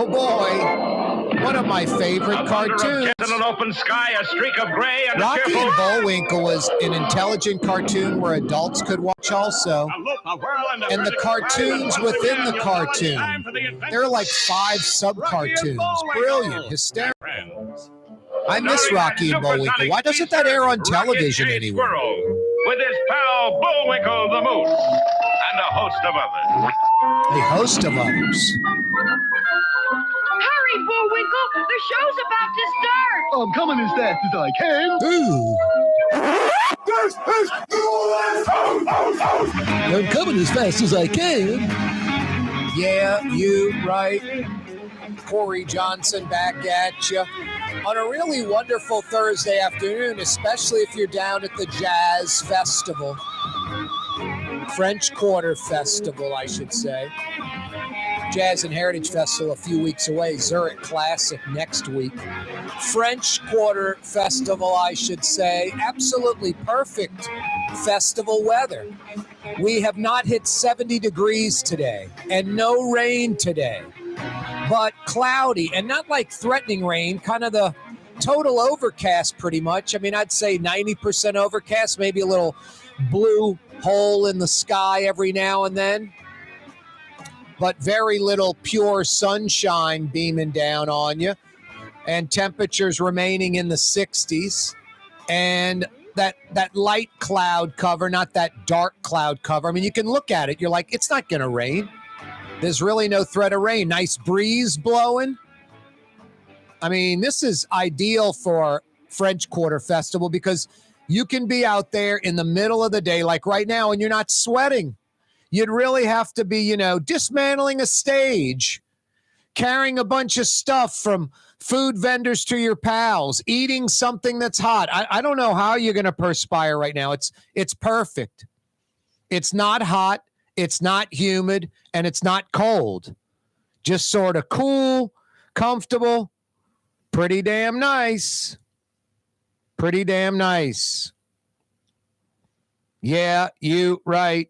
Oh boy, one of my favorite cartoons. In an open sky, a streak of gray, and Rocky and Bullwinkle was an intelligent cartoon where adults could watch also. And the cartoons within the cartoon, there are like 5 sub-cartoons. Brilliant, hysterical. I miss Rocky and Bullwinkle. Why doesn't that air on television anywhere? With his pal Bullwinkle the Moose and a host of others. A host of others. Hurry, Bullwinkle! The show's about to start! I'm coming as fast as I can. Ooh. I'm coming as fast as I can. Yeah, you right. Corey Johnson back at you on a really wonderful Thursday afternoon, especially if you're down at the Jazz Festival. French Quarter Festival, I should say. Jazz and Heritage Festival a few weeks away. Zurich Classic next week. French Quarter Festival, I should say. Absolutely perfect festival weather. We have not hit 70 degrees today and no rain today, but cloudy and not like threatening rain, kind of the total overcast pretty much. I mean, I'd say 90% overcast, maybe a little blue hole in the sky every now and then, but very little pure sunshine beaming down on you, and temperatures remaining in the 60s, and that light cloud cover, not that dark cloud cover. I mean, you can look at it, you're like, it's not going to rain. There's really no threat of rain. Nice breeze blowing. I mean, this is ideal for French Quarter Festival because you can be out there in the middle of the day, like right now, and you're not sweating. You'd really have to be, dismantling a stage, carrying a bunch of stuff from food vendors to your pals, eating something that's hot. I don't know how you're going to perspire right now. It's perfect. It's not hot. It's not humid, and it's not cold. Just sort of cool, comfortable, pretty damn nice. Pretty damn nice. Yeah, you right.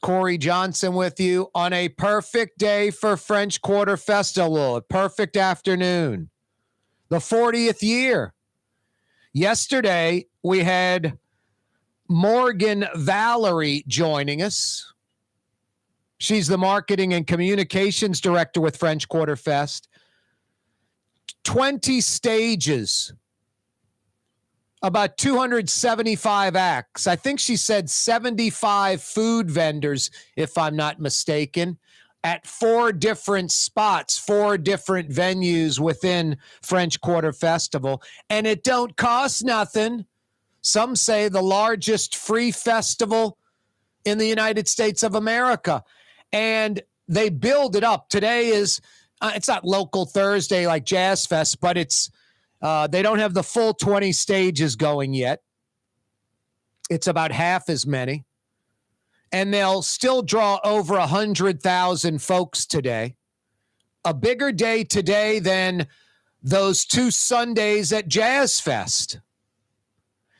Corey Johnson with you on a perfect day for French Quarter Festival, a perfect afternoon. The 40th year. Yesterday, we had Morgan Valerie joining us. She's the marketing and communications director with French Quarter Fest. 20 stages, about 275 acts. I think she said 75 food vendors, if I'm not mistaken, at 4 different spots, 4 different venues within French Quarter Festival. And it don't cost nothing. Some say the largest free festival in the United States of America. And they build it up. Today is, it's not Local Thursday like Jazz Fest, but it's, they don't have the full 20 stages going yet. It's about half as many. And they'll still draw over 100,000 folks today. A bigger day today than those 2 Sundays at Jazz Fest.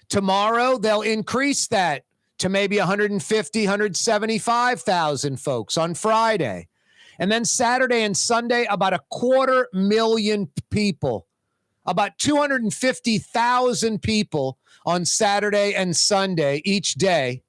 Tomorrow, they'll increase that to maybe 150, 175,000 folks on Friday. And then Saturday and Sunday, about 250,000 people. About 250,000 people on Saturday and Sunday each day.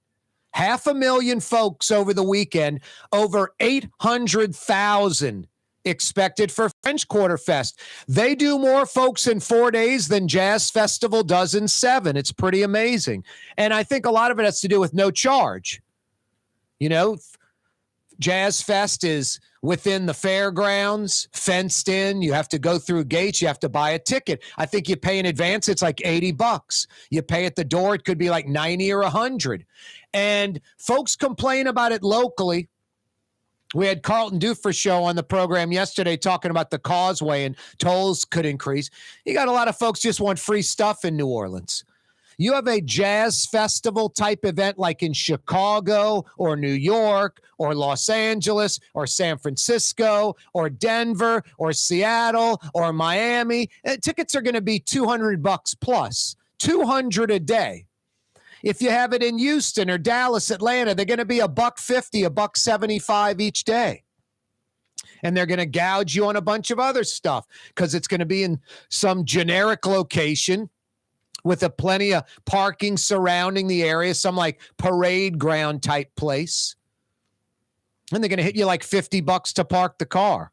500,000 folks over the weekend. Over 800,000 expected for French Quarter Fest. They do more folks in 4 days than Jazz Festival does in 7. It's pretty amazing. And I think a lot of it has to do with no charge. Jazz Fest is within the fairgrounds, fenced in. You have to go through gates. You have to buy a ticket. I think you pay in advance. It's like $80. You pay at the door. It could be like 90 or 100. And folks complain about it locally. We had Carlton Dufresne show on the program yesterday talking about the causeway and tolls could increase. You got a lot of folks just want free stuff in New Orleans. You have a jazz festival type event like in Chicago or New York or Los Angeles or San Francisco or Denver or Seattle or Miami. Tickets are going to be $200 plus, $200 a day. If you have it in Houston or Dallas, Atlanta, they're going to be $150, $175 each day. And they're going to gouge you on a bunch of other stuff because it's going to be in some generic location with a plenty of parking surrounding the area, some like parade ground type place. And they're going to hit you like $50 to park the car.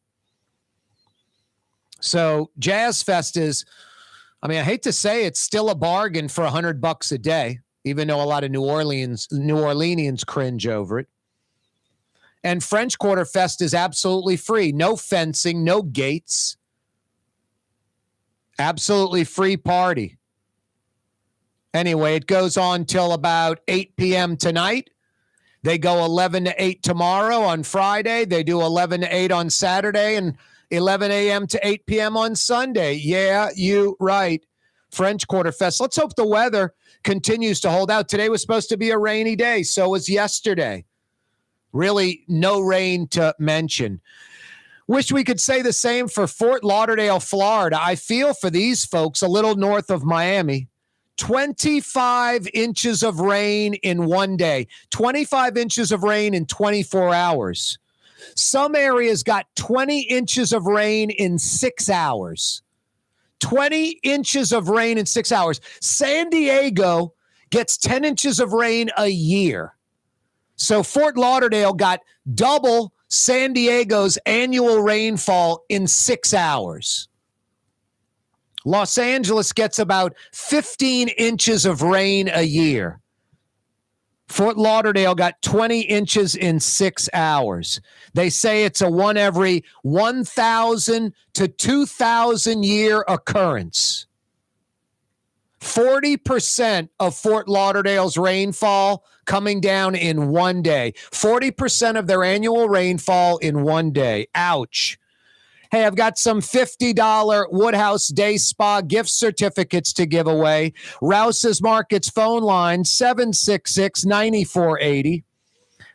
So Jazz Fest is, I mean, I hate to say it's still a bargain for $100 a day, even though a lot of New Orleanians cringe over it. And French Quarter Fest is absolutely free. No fencing, no gates. Absolutely free party. Anyway, it goes on till about 8 p.m. tonight. They go 11 to 8 tomorrow on Friday. They do 11 to 8 on Saturday and 11 a.m. to 8 p.m. on Sunday. Yeah, you right. French Quarter Fest. Let's hope the weather continues to hold out. Today was supposed to be a rainy day. So was yesterday. Really no rain to mention. Wish we could say the same for Fort Lauderdale, Florida. I feel for these folks a little north of Miami. 25 inches of rain in one day. 25 inches of rain in 24 hours. Some areas got 20 inches of rain in 6 hours. 20 inches of rain in 6 hours. San Diego gets 10 inches of rain a year. So Fort Lauderdale got double San Diego's annual rainfall in 6 hours. Los Angeles gets about 15 inches of rain a year. Fort Lauderdale got 20 inches in 6 hours. They say it's a one every 1,000 to 2,000 year occurrence. 40% of Fort Lauderdale's rainfall coming down in one day. 40% of their annual rainfall in one day. Ouch. Hey, I've got some $50 Woodhouse Day Spa gift certificates to give away. Rouse's Markets phone line, 766-9480.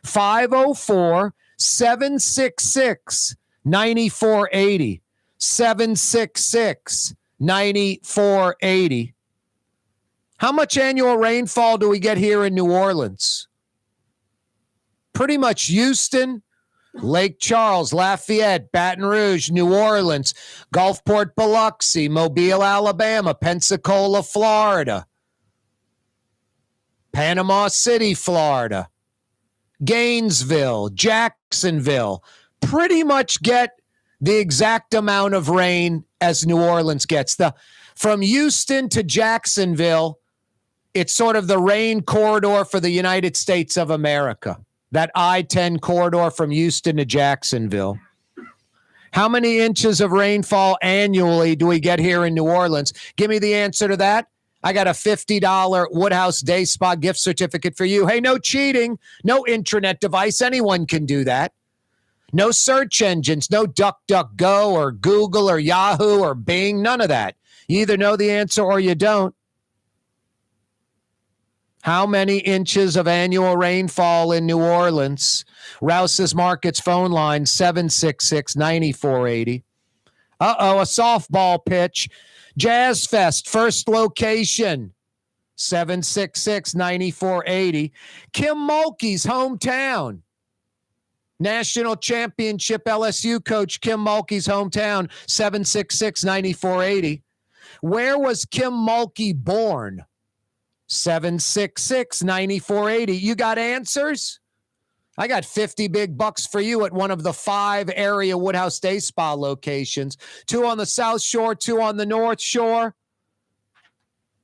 504-766-9480. 766-9480. How much annual rainfall do we get here in New Orleans? Pretty much Houston, Lake Charles, Lafayette, Baton Rouge, New Orleans, Gulfport, Biloxi, Mobile, Alabama, Pensacola, Florida, Panama City, Florida, Gainesville, Jacksonville. Pretty much get the exact amount of rain as New Orleans gets. From Houston to Jacksonville, it's sort of the rain corridor for the United States of America. That I-10 corridor from Houston to Jacksonville. How many inches of rainfall annually do we get here in New Orleans? Give me the answer to that. I got a $50 Woodhouse Day Spa gift certificate for you. Hey, no cheating, no intranet device. Anyone can do that. No search engines, no DuckDuckGo or Google or Yahoo or Bing, none of that. You either know the answer or you don't. How many inches of annual rainfall in New Orleans? Rouse's Markets phone line, 766-9480. Uh-oh, a softball pitch. Jazz Fest, first location, 766-9480. Kim Mulkey's hometown. National championship LSU coach Kim Mulkey's hometown, 766-9480. Where was Kim Mulkey born? 766-9480. You got answers? I got 50 big bucks for you at one of the 5 area Woodhouse Day Spa locations. 2 on the South Shore, 2 on the North Shore.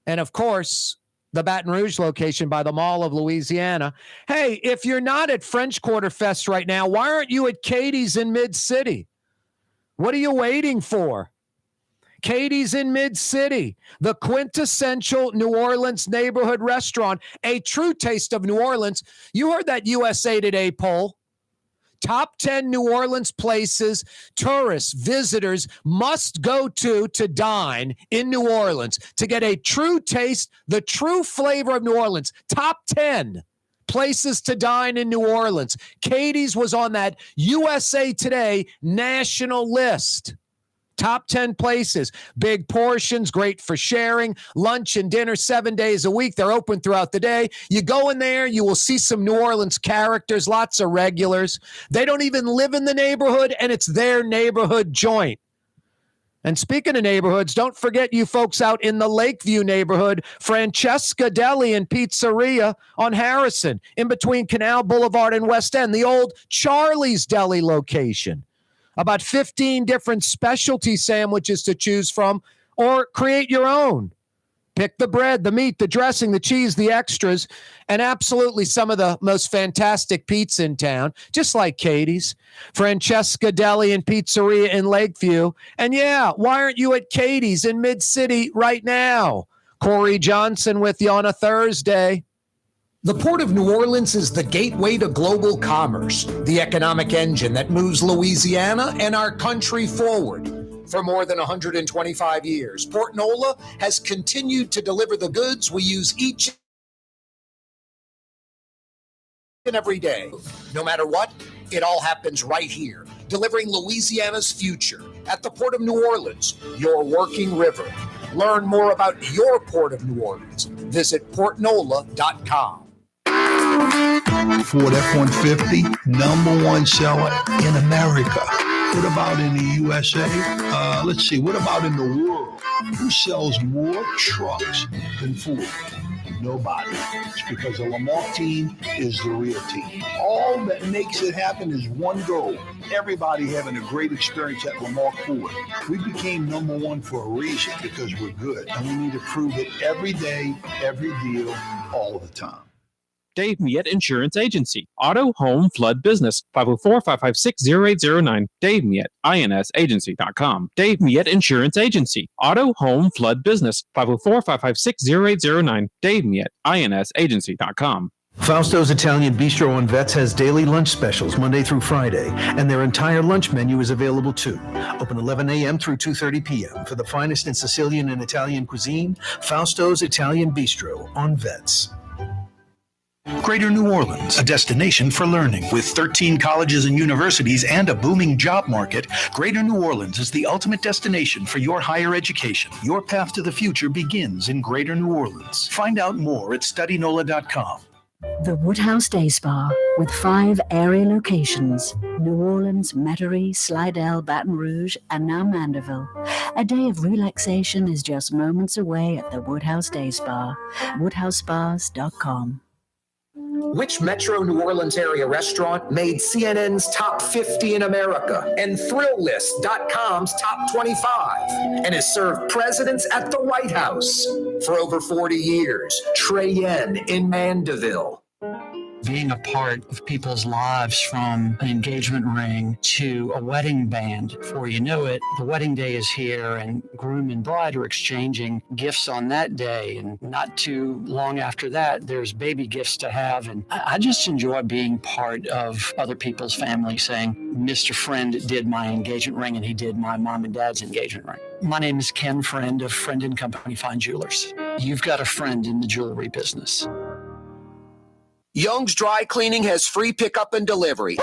And of course, the Baton Rouge location by the Mall of Louisiana. Hey, if you're not at French Quarter Fest right now, why aren't you at Katie's in Mid-City? What are you waiting for? Katie's in Mid-City, the quintessential New Orleans neighborhood restaurant, a true taste of New Orleans. You heard that USA Today poll. Top 10 New Orleans places tourists, visitors must go to dine in New Orleans to get a true taste, the true flavor of New Orleans. Top 10 places to dine in New Orleans. Katie's was on that USA Today national list. Top 10 places. Big portions, great for sharing. Lunch and dinner 7 days a week. They're open throughout the day. You go in there, you will see some New Orleans characters, lots of regulars. They don't even live in the neighborhood, and it's their neighborhood joint. And speaking of neighborhoods, don't forget you folks out in the Lakeview neighborhood, Francesca Deli and Pizzeria on Harrison, in between Canal Boulevard and West End, the old Charlie's Deli location. About 15 different specialty sandwiches to choose from, or create your own. Pick the bread, the meat, the dressing, the cheese, the extras, and absolutely some of the most fantastic pizza in town, just like Katie's. Francesca Deli and Pizzeria in Lakeview. And yeah, why aren't you at Katie's in Mid-City right now? Corey Johnson with you on a Thursday. The Port of New Orleans is the gateway to global commerce, the economic engine that moves Louisiana and our country forward. For more than 125 years, Port Nola has continued to deliver the goods we use each and every day. No matter what, it all happens right here, delivering Louisiana's future at the Port of New Orleans, your working river. Learn more about your Port of New Orleans. Visit portnola.com. Ford F-150, #1 seller in America. What about in the USA? Let's see, what about in the world? Who sells more trucks than Ford? Nobody. It's because the Lamar team is the real team. All that makes it happen is one goal. Everybody having a great experience at Lamar Ford. We became #1 for a reason, because we're good. And we need to prove it every day, every deal, all the time. Dave Miette Insurance Agency. Auto, home, flood, business. 504-556-0809. Dave Miette, INSagency.com. Dave Miette Insurance Agency. Auto, home, flood, business. 504-556-0809. Dave Miette, INSagency.com. Fausto's Italian Bistro on Vets has daily lunch specials Monday through Friday, and their entire lunch menu is available too. Open 11 a.m. through 2:30 p.m. For the finest in Sicilian and Italian cuisine, Fausto's Italian Bistro on Vets. Greater New Orleans, a destination for learning. With 13 colleges and universities and a booming job market, Greater New Orleans is the ultimate destination for your higher education. Your path to the future begins in Greater New Orleans. Find out more at studynola.com. The Woodhouse Day Spa, with 5 area locations: New Orleans, Metairie, Slidell, Baton Rouge, and now Mandeville. A day of relaxation is just moments away at the Woodhouse Day Spa. WoodhouseSpas.com. Which Metro New Orleans area restaurant made CNN's Top 50 in America and ThrillList.com's Top 25 and has served presidents at the White House for over 40 years? Trey Yen in Mandeville. Being a part of people's lives, from an engagement ring to a wedding band. Before you know it, the wedding day is here, and groom and bride are exchanging gifts on that day. And not too long after that, there's baby gifts to have. And I just enjoy being part of other people's family, saying, Mr. Friend did my engagement ring, and he did my mom and dad's engagement ring. My name is Ken Friend of Friend & Company Fine Jewelers. You've got a friend in the jewelry business. Young's Dry Cleaning has free pickup and delivery.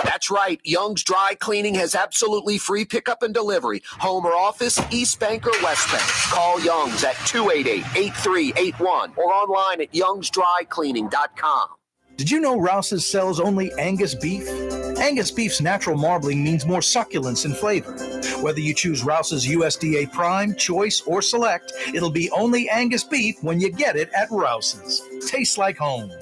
That's right. Young's Dry Cleaning has absolutely free pickup and delivery. Home or office, East Bank or West Bank. Call Young's at 288-8381 or online at youngsdrycleaning.com. Did you know Rouse's sells only Angus beef? Angus beef's natural marbling means more succulence and flavor. Whether you choose Rouse's USDA Prime, Choice, or Select, it'll be only Angus beef when you get it at Rouse's. Tastes like home.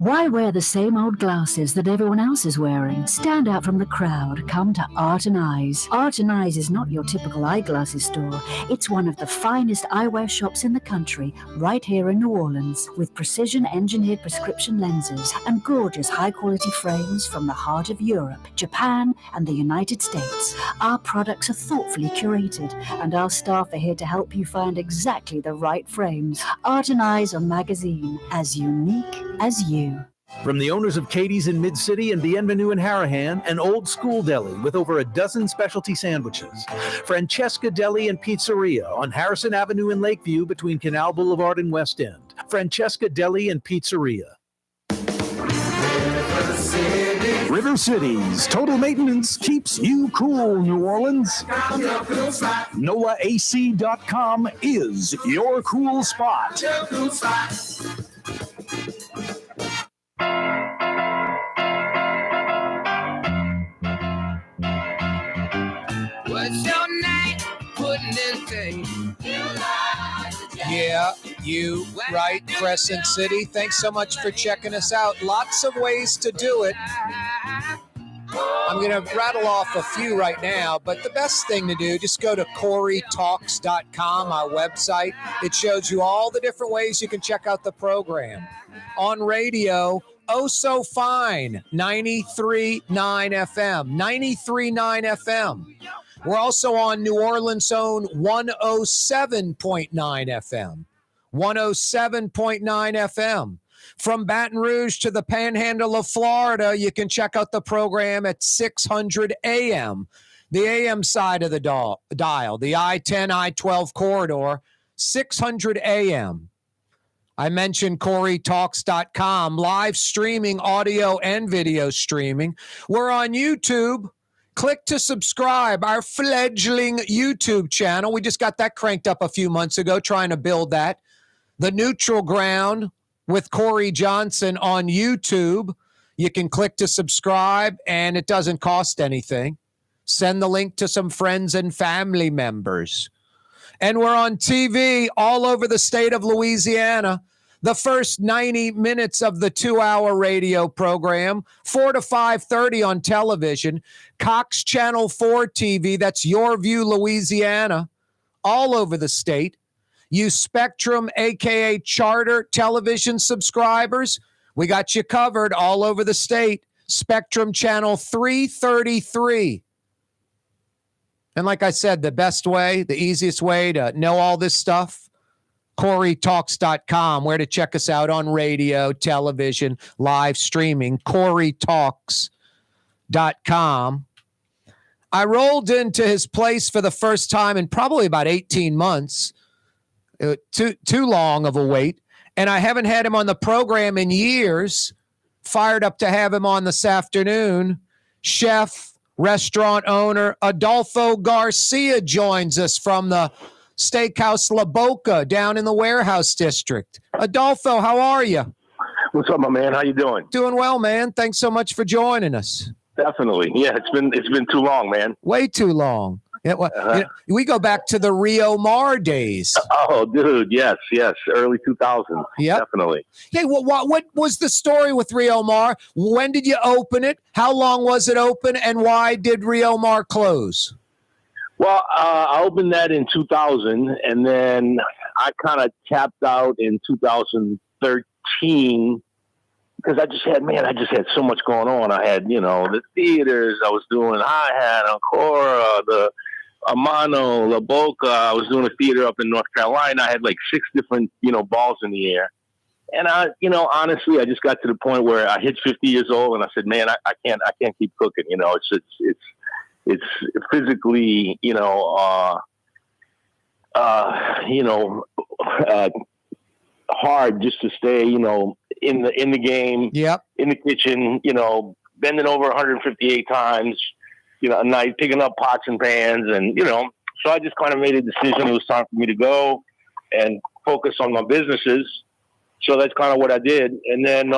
Why wear the same old glasses that everyone else is wearing? Stand out from the crowd. Come to Art and Eyes. Art and Eyes is not your typical eyeglasses store. It's one of the finest eyewear shops in the country, right here in New Orleans, with precision-engineered prescription lenses and gorgeous high-quality frames from the heart of Europe, Japan, and the United States. Our products are thoughtfully curated, and our staff are here to help you find exactly the right frames. Art and Eyes on magazine, as unique as you. From the owners of Katie's in Mid-City and Bienvenue in Harahan, an old school deli with over a dozen specialty sandwiches. Francesca Deli and Pizzeria on Harrison Avenue in Lakeview between Canal Boulevard and West End. Francesca Deli and Pizzeria. River Cities. Total maintenance keeps you cool, New Orleans. NOAAC.com is your cool spot. What's your name? Putting this thing. Yeah, you right, Crescent City. Thanks so much for checking us out. Lots of ways to do it. I'm going to rattle off a few right now, but the best thing to do, just go to KaareTalks.com, our website. It shows you all the different ways you can check out the program. On radio, oh so fine, 93.9 FM, 93.9 FM. We're also on New Orleans' own 107.9 FM, 107.9 FM. From Baton Rouge to the Panhandle of Florida, you can check out the program at 600 AM, the AM side of the dial, the I-10, I-12 corridor, 600 AM. I mentioned KaareTalks.com, live streaming, audio and video streaming. We're on YouTube. Click to subscribe, our fledgling YouTube channel. We just got that cranked up a few months ago, trying to build that. The Neutral Ground with Corey Johnson on YouTube. You can click to subscribe, and it doesn't cost anything. Send the link to some friends and family members. And we're on TV all over the state of Louisiana. The first 90 minutes of the 2-hour radio program, 4 to 5:30 on television, Cox Channel 4 TV, that's Your View, Louisiana, all over the state. You Spectrum, a.k.a. Charter television subscribers, we got you covered all over the state. Spectrum Channel 333. And like I said, the best way, the easiest way to know all this stuff, KaareTalks.com, where to check us out on radio, television, live streaming, KaareTalks.com. I rolled into his place for the first time in probably about 18 months. Too long of a wait. And I haven't had him on the program in years. Fired up to have him on this afternoon. Chef, restaurant owner, Adolfo Garcia joins us from the Steakhouse La Boca down in the Warehouse District. Adolfo, how are you? What's up, my man? How you doing? Doing well, man. Thanks so much for joining us. Definitely. Yeah, it's been too long, man. Way too long. Yeah, well, we go back to the Rio Mar days. Oh, dude, yes, early 2000s. Yeah, definitely. Hey, what was the story with Rio Mar? When did you open it? How long was it open, and why did Rio Mar close? Well, I opened that in 2000, and then I kind of tapped out in 2013 because I just had so much going on. I had, the theaters. I was doing High Hat, Ancora, the Amano, La Boca. I was doing a theater up in North Carolina. I had like 6 different, balls in the air. And honestly, I just got to the point where I hit 50 years old, and I said, man, I can't keep cooking. It's physically, hard just to stay, in the game, in the kitchen, bending over 158 times, a night, picking up pots and pans, and so I just kind of made a decision. It was time for me to go and focus on my businesses. So that's kind of what I did. And then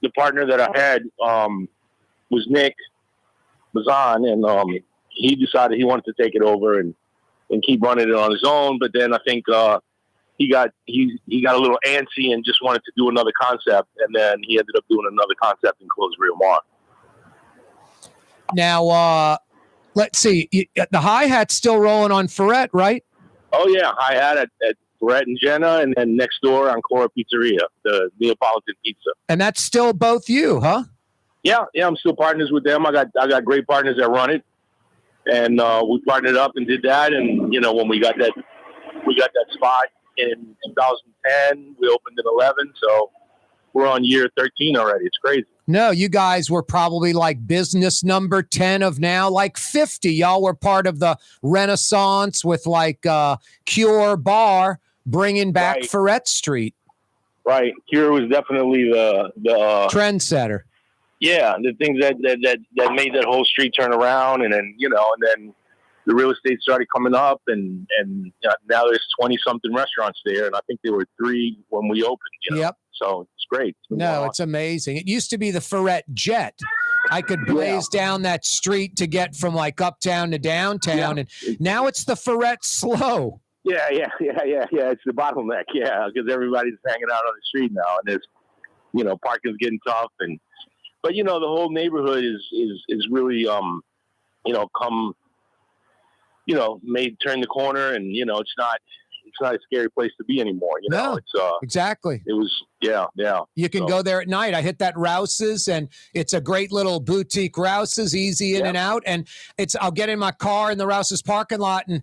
the partner that I had was Nick Bazan, and he decided he wanted to take it over and keep running it on his own. But then I think he got a little antsy and just wanted to do another concept, and then he ended up doing another concept and closed Rio Mar. Now, let's see. The High Hat's still rolling on Freret, right? Oh yeah, High Hat at Freret and Jenna, and then next door Ancora Pizzeria, the Neapolitan pizza. And that's still both you, huh? Yeah, I'm still partners with them. I got great partners that run it, and we partnered up and did that. And when we got that spot in 2010, we opened in 11, so we're on year 13 already. It's crazy. No, you guys were probably like business number 10 of now like 50. Y'all were part of the Renaissance with like Cure Bar bringing back Freret Street. Right. Cure was definitely the trendsetter. Yeah, the things that made that whole street turn around, and then the real estate started coming up, and now there's 20-something restaurants there, and I think there were 3 when we opened. Yep. So it's great. No, it's amazing. It used to be the Freret Jet. I could blaze down that street to get from like uptown to downtown, and now it's the Freret Slow. Yeah. It's the bottleneck. Yeah, because everybody's hanging out on the street now, and there's, parking's getting tough, but the whole neighborhood is really turn the corner, and it's not a scary place to be anymore. No, it's exactly. It was yeah. You can go there at night. I hit that Rouse's, and it's a great little boutique Rouse's, easy in and out. And I'll get in my car in the Rouse's parking lot, and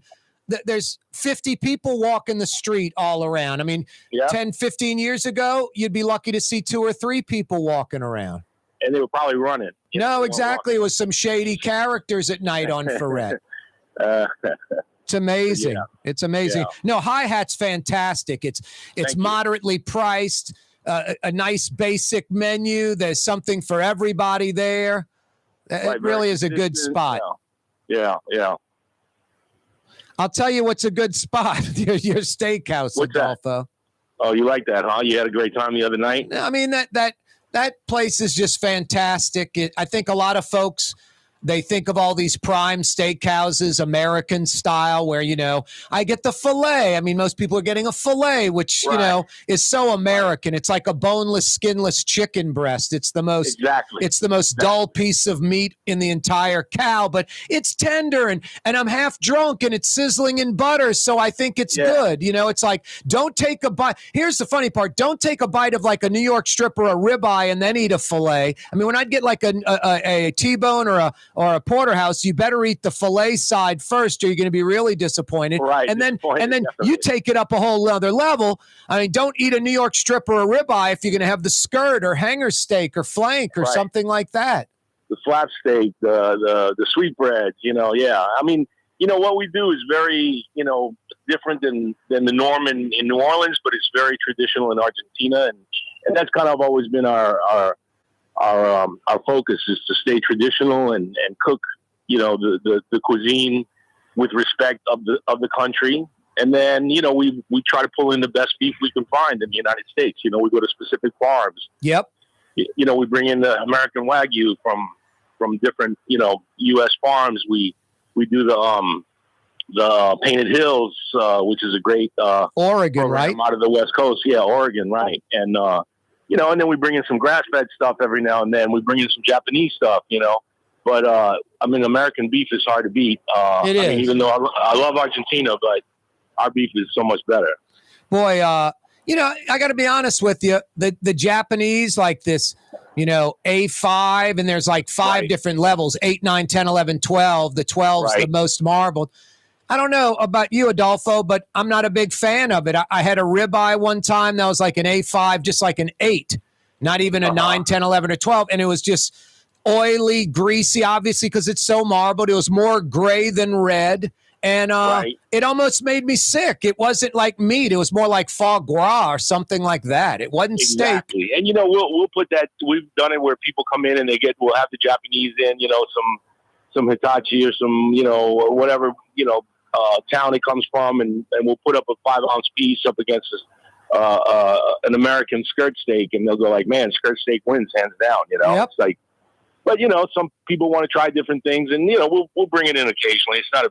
there's 50 people walking the street all around. I mean, 10, 15 years ago, you'd be lucky to see 2 or 3 people walking around. And they were probably running. No, exactly. It was some shady characters at night on Freret. It's amazing. Yeah. It's amazing. Yeah. No, High Hat's fantastic. It's moderately priced, a nice basic menu. There's something for everybody there. It really is a good spot. Yeah. I'll tell you what's a good spot. Your steakhouse, Adolfo. Oh, you like that, huh? You had a great time the other night? I mean, that place is just fantastic. I think a lot of folks, they think of all these prime steakhouses, American style, where, I get the filet. I mean, most people are getting a filet, which, is so American. It's like a boneless, skinless chicken breast. It's the most, dull piece of meat in the entire cow, but it's tender, and I'm half drunk, and it's sizzling in butter. So I think it's good. It's like, don't take a bite. Here's the funny part. Don't take a bite of like a New York strip or a ribeye and then eat a filet. I mean, when I'd get like a T-bone or a porterhouse, you better eat the filet side first, or you're going to be really disappointed. Right. And then you take it up a whole other level. I mean, don't eat a New York strip or a ribeye if you're going to have the skirt or hanger steak or flank or something like that. The flap steak, the sweetbread, I mean, what we do is very, different than the norm in New Orleans, but it's very traditional in Argentina. And that's kind of always been our focus, is to stay traditional and cook, the cuisine with respect of the country. And then, we try to pull in the best beef we can find in the United States. We go to specific farms. Yep. We bring in the American Wagyu from different, U.S. farms. We do the Painted Hills, which is a great Oregon, right? Out of the West Coast. Yeah, Oregon, right. And and then we bring in some grass-fed stuff every now and then. We bring in some Japanese stuff, But, I mean, American beef is hard to beat. It is. I mean, even though I love Argentina, but our beef is so much better. Boy, I got to be honest with you. The Japanese, like this, A5, and there's like 5 different levels, 8, 9, 10, 11, 12. The 12's the most marbled. I don't know about you, Adolfo, but I'm not a big fan of it. I had a ribeye one time that was like an A5, just like an 8, not even a 9, 10, 11, or 12. And it was just oily, greasy, obviously, because it's so marbled. It was more gray than red. And it almost made me sick. It wasn't like meat. It was more like foie gras or something like that. It wasn't steak. And, we'll put that. We've done it where people come in and we'll have the Japanese in, some Hitachi or some, whatever, town it comes from, and we'll put up a 5-ounce piece up against an American skirt steak, and they'll go like, man, skirt steak wins hands down, It's like, but some people want to try different things, and we'll bring it in occasionally. It's not a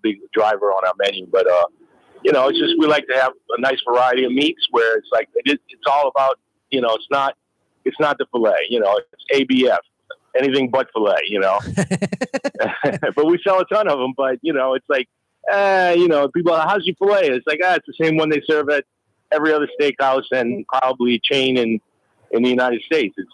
big driver on our menu, but it's just, we like to have a nice variety of meats where it's like it's all about, it's not the filet, it's ABF. Anything but filet, but we sell a ton of them. But it's like, people are, how's your filet? It's like, it's the same one they serve at every other steakhouse and probably chain in the United States. It's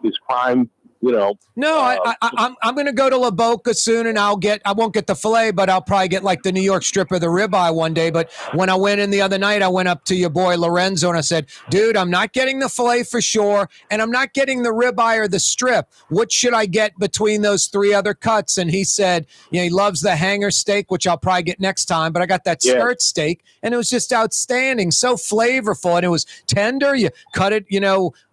it's prime No, I'm going to go to La Boca soon, and I won't get the filet, but I'll probably get like the New York strip or the ribeye one day. But when I went in the other night, I went up to your boy Lorenzo and I said, dude, I'm not getting the filet for sure, and I'm not getting the ribeye or the strip. What should I get between those 3 other cuts? And he said, he loves the hanger steak, which I'll probably get next time, but I got that skirt steak, and it was just outstanding, so flavorful, and it was tender. You cut it,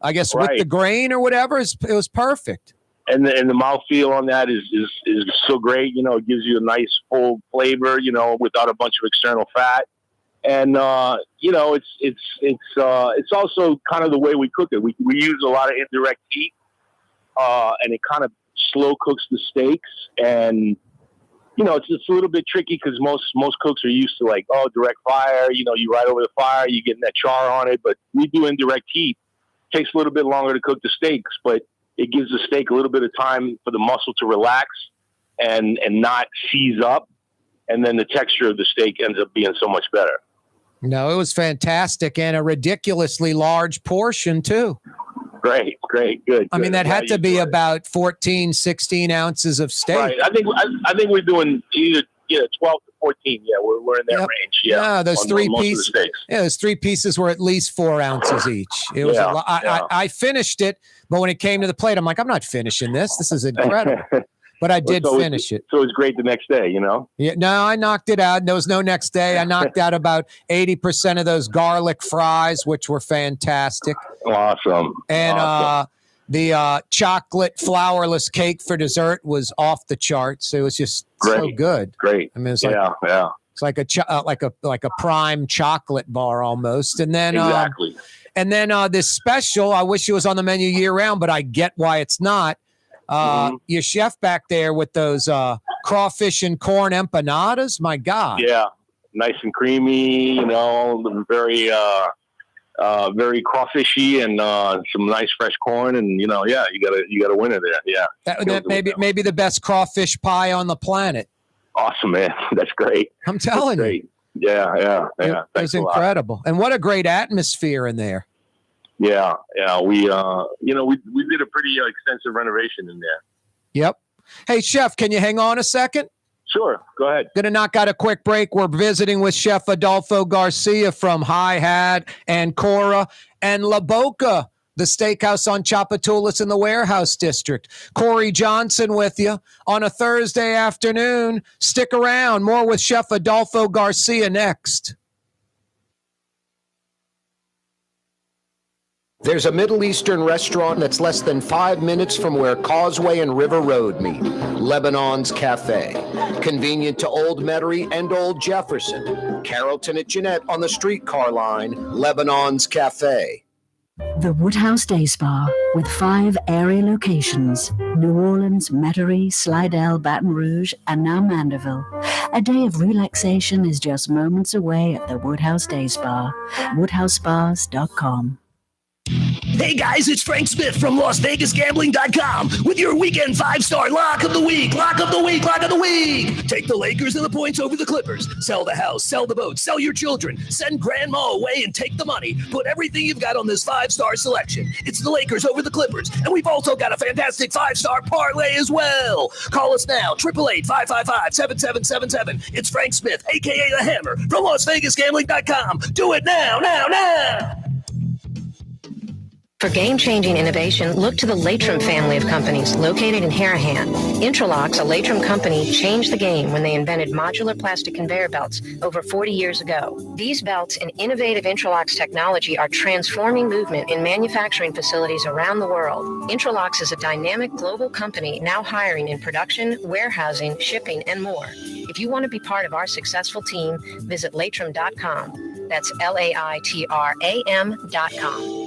I guess with the grain or whatever. It was perfect. And the mouthfeel on that is so great. It gives you a nice full flavor, without a bunch of external fat. And it's also kind of the way we cook it. We use a lot of indirect heat, and it kind of slow cooks the steaks. And it's a little bit tricky because most cooks are used to direct fire. You right over the fire, you getting that char on it. But we do indirect heat. It takes a little bit longer to cook the steaks, but it gives the steak a little bit of time for the muscle to relax and not seize up. And then the texture of the steak ends up being so much better. No, it was fantastic, and a ridiculously large portion too. Great, good. I mean, that had to be about 14, 16 ounces of steak. Right. I think we're doing either 12 to 14. Yeah, we're in that range. Yeah, those 3 pieces. Yeah, those 3 pieces were at least 4 ounces each. It was. I finished it, but when it came to the plate, I'm like, I'm not finishing this. This is incredible. But I did finish it. So it was great the next day, Yeah, no, I knocked it out. There was no next day. I knocked out about 80% of those garlic fries, which were fantastic. Awesome. And the chocolate flourless cake for dessert was off the charts. It was just so good. Great. I mean, it's like it's like a prime chocolate bar almost. And then exactly. And then this special, I wish it was on the menu year round, but I get why it's not. Your chef back there with those crawfish and corn empanadas, my God. Yeah, nice and creamy, very very crawfishy, and some nice fresh corn, and you got a winner there. Yeah, that maybe the best crawfish pie on the planet. Awesome, man. That's great. I'm telling you. Yeah. It was incredible, and what a great atmosphere in there. Yeah. We did a pretty extensive renovation in there. Yep. Hey, Chef, can you hang on a second? Sure. Go ahead. Going to knock out a quick break. We're visiting with Chef Adolfo Garcia from High Hat and Ancora and La Boca, the steakhouse on Chapatulas in the Warehouse District. Corey Johnson with you on a Thursday afternoon. Stick around. More with Chef Adolfo Garcia next. There's a Middle Eastern restaurant that's less than 5 minutes from where Causeway and River Road meet, Lebanon's Cafe. Convenient to Old Metairie and Old Jefferson. Carrollton at Jeanette on the streetcar line, Lebanon's Cafe. The Woodhouse Day Spa, with 5 area locations, New Orleans, Metairie, Slidell, Baton Rouge, and now Mandeville. A day of relaxation is just moments away at the Woodhouse Day Spa, woodhousespas.com. Hey guys, it's Frank Smith from LasVegasGambling.com with your weekend 5-star lock of the week. Take the Lakers and the points over the Clippers. Sell the house, sell the boat, sell your children. Send grandma away and take the money. Put everything you've got on this 5-star selection. It's the Lakers over the Clippers. And we've also got a fantastic 5-star parlay as well. Call us now, 888-555-7777. It's Frank Smith, a.k.a. The Hammer, from LasVegasGambling.com. Do it now. For game-changing innovation, look to the Latrim family of companies located in Harahan. Interlocks, a Latrim company, changed the game when they invented modular plastic conveyor belts over 40 years ago. These belts and innovative Interlocks technology are transforming movement in manufacturing facilities around the world. Interlocks is a dynamic global company now hiring in production, warehousing, shipping, and more. If you want to be part of our successful team, visit Latrim.com. That's LAITRAM.com.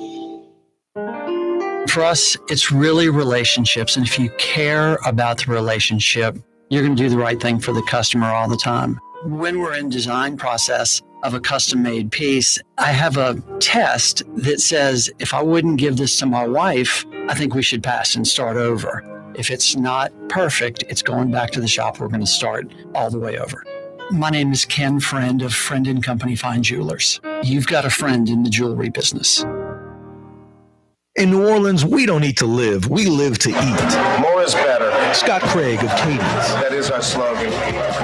For us, it's really relationships. And if you care about the relationship, you're going to do the right thing for the customer all the time. When we're in design process of a custom-made piece, I have a test that says, if I wouldn't give this to my wife, I think we should pass and start over. If it's not perfect, it's going back to the shop. We're going to start all the way over. My name is Ken Friend of Friend & Company Fine Jewelers. You've got a friend in the jewelry business. In New Orleans, we don't eat to live. We live to eat. More is better. Scott Craig of Katie's. That is our slogan.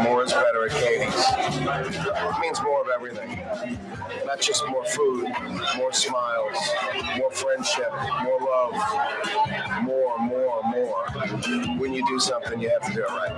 More is better at Katie's. It means more of everything. Not just more food, more smiles, more friendship, more love, more. When you do something, you have to do it right.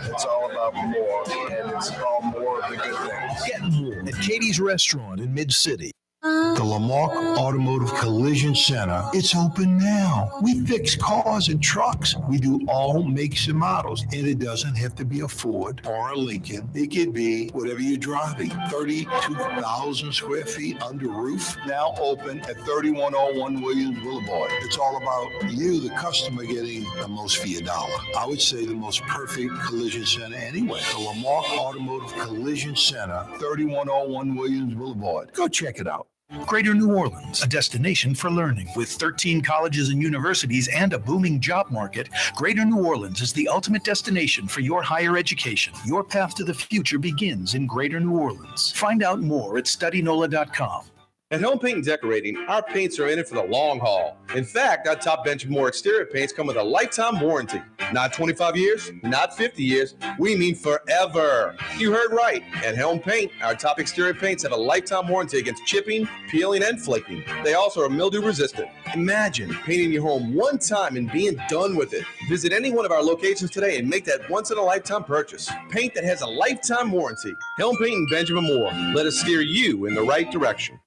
It's all about more, and it's all more of the good things. Get more at Katie's Restaurant in Mid-City. The Lamarck Automotive Collision Center, it's open now. We fix cars and trucks. We do all makes and models. And it doesn't have to be a Ford or a Lincoln. It could be whatever you're driving. 32,000 square feet under roof. Now open at 3101 Williams Boulevard. It's all about you, the customer, getting the most for your dollar. I would say the most perfect collision center anyway. The Lamarck Automotive Collision Center, 3101 Williams Boulevard. Go check it out. Greater New Orleans, a destination for learning. With 13 colleges and universities and a booming job market, Greater New Orleans is the ultimate destination for your higher education. Your path to the future begins in Greater New Orleans. Find out more at studynola.com. At Home Paint and Decorating, our paints are in it for the long haul. In fact, our top bench more exterior paints come with a lifetime warranty. Not 25 years, not 50 years, we mean forever. You heard right. At Helm Paint, our top exterior paints have a lifetime warranty against chipping, peeling, and flaking. They also are mildew resistant. Imagine painting your home one time and being done with it. Visit any one of our locations today and make that once-in-a-lifetime purchase. Paint that has a lifetime warranty. Helm Paint and Benjamin Moore. Let us steer you in the right direction.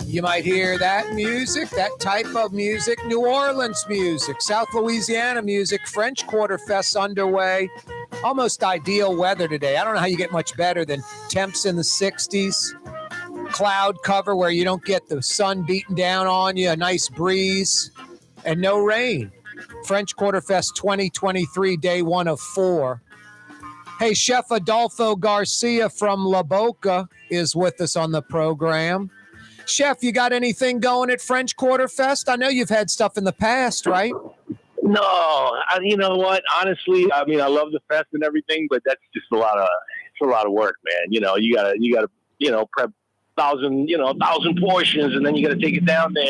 You might hear that music, that type of music, New Orleans music, South Louisiana music, French Quarter Fest underway. Almost ideal weather today. I don't know how you get much better than temps in the 60s, cloud cover where you don't get the sun beating down on you, a nice breeze, and no rain. French Quarter Fest 2023, day 1 of 4. Hey, Chef Adolfo Garcia from La Boca is with us on the program. Chef, you got anything going at French Quarter Fest? I know you've had stuff in the past, right? No, you know what? Honestly, I mean, I love the fest and everything, but that's just a lot of work, man. You know, you gotta, prep 1,000 portions, and then you gotta take it down there.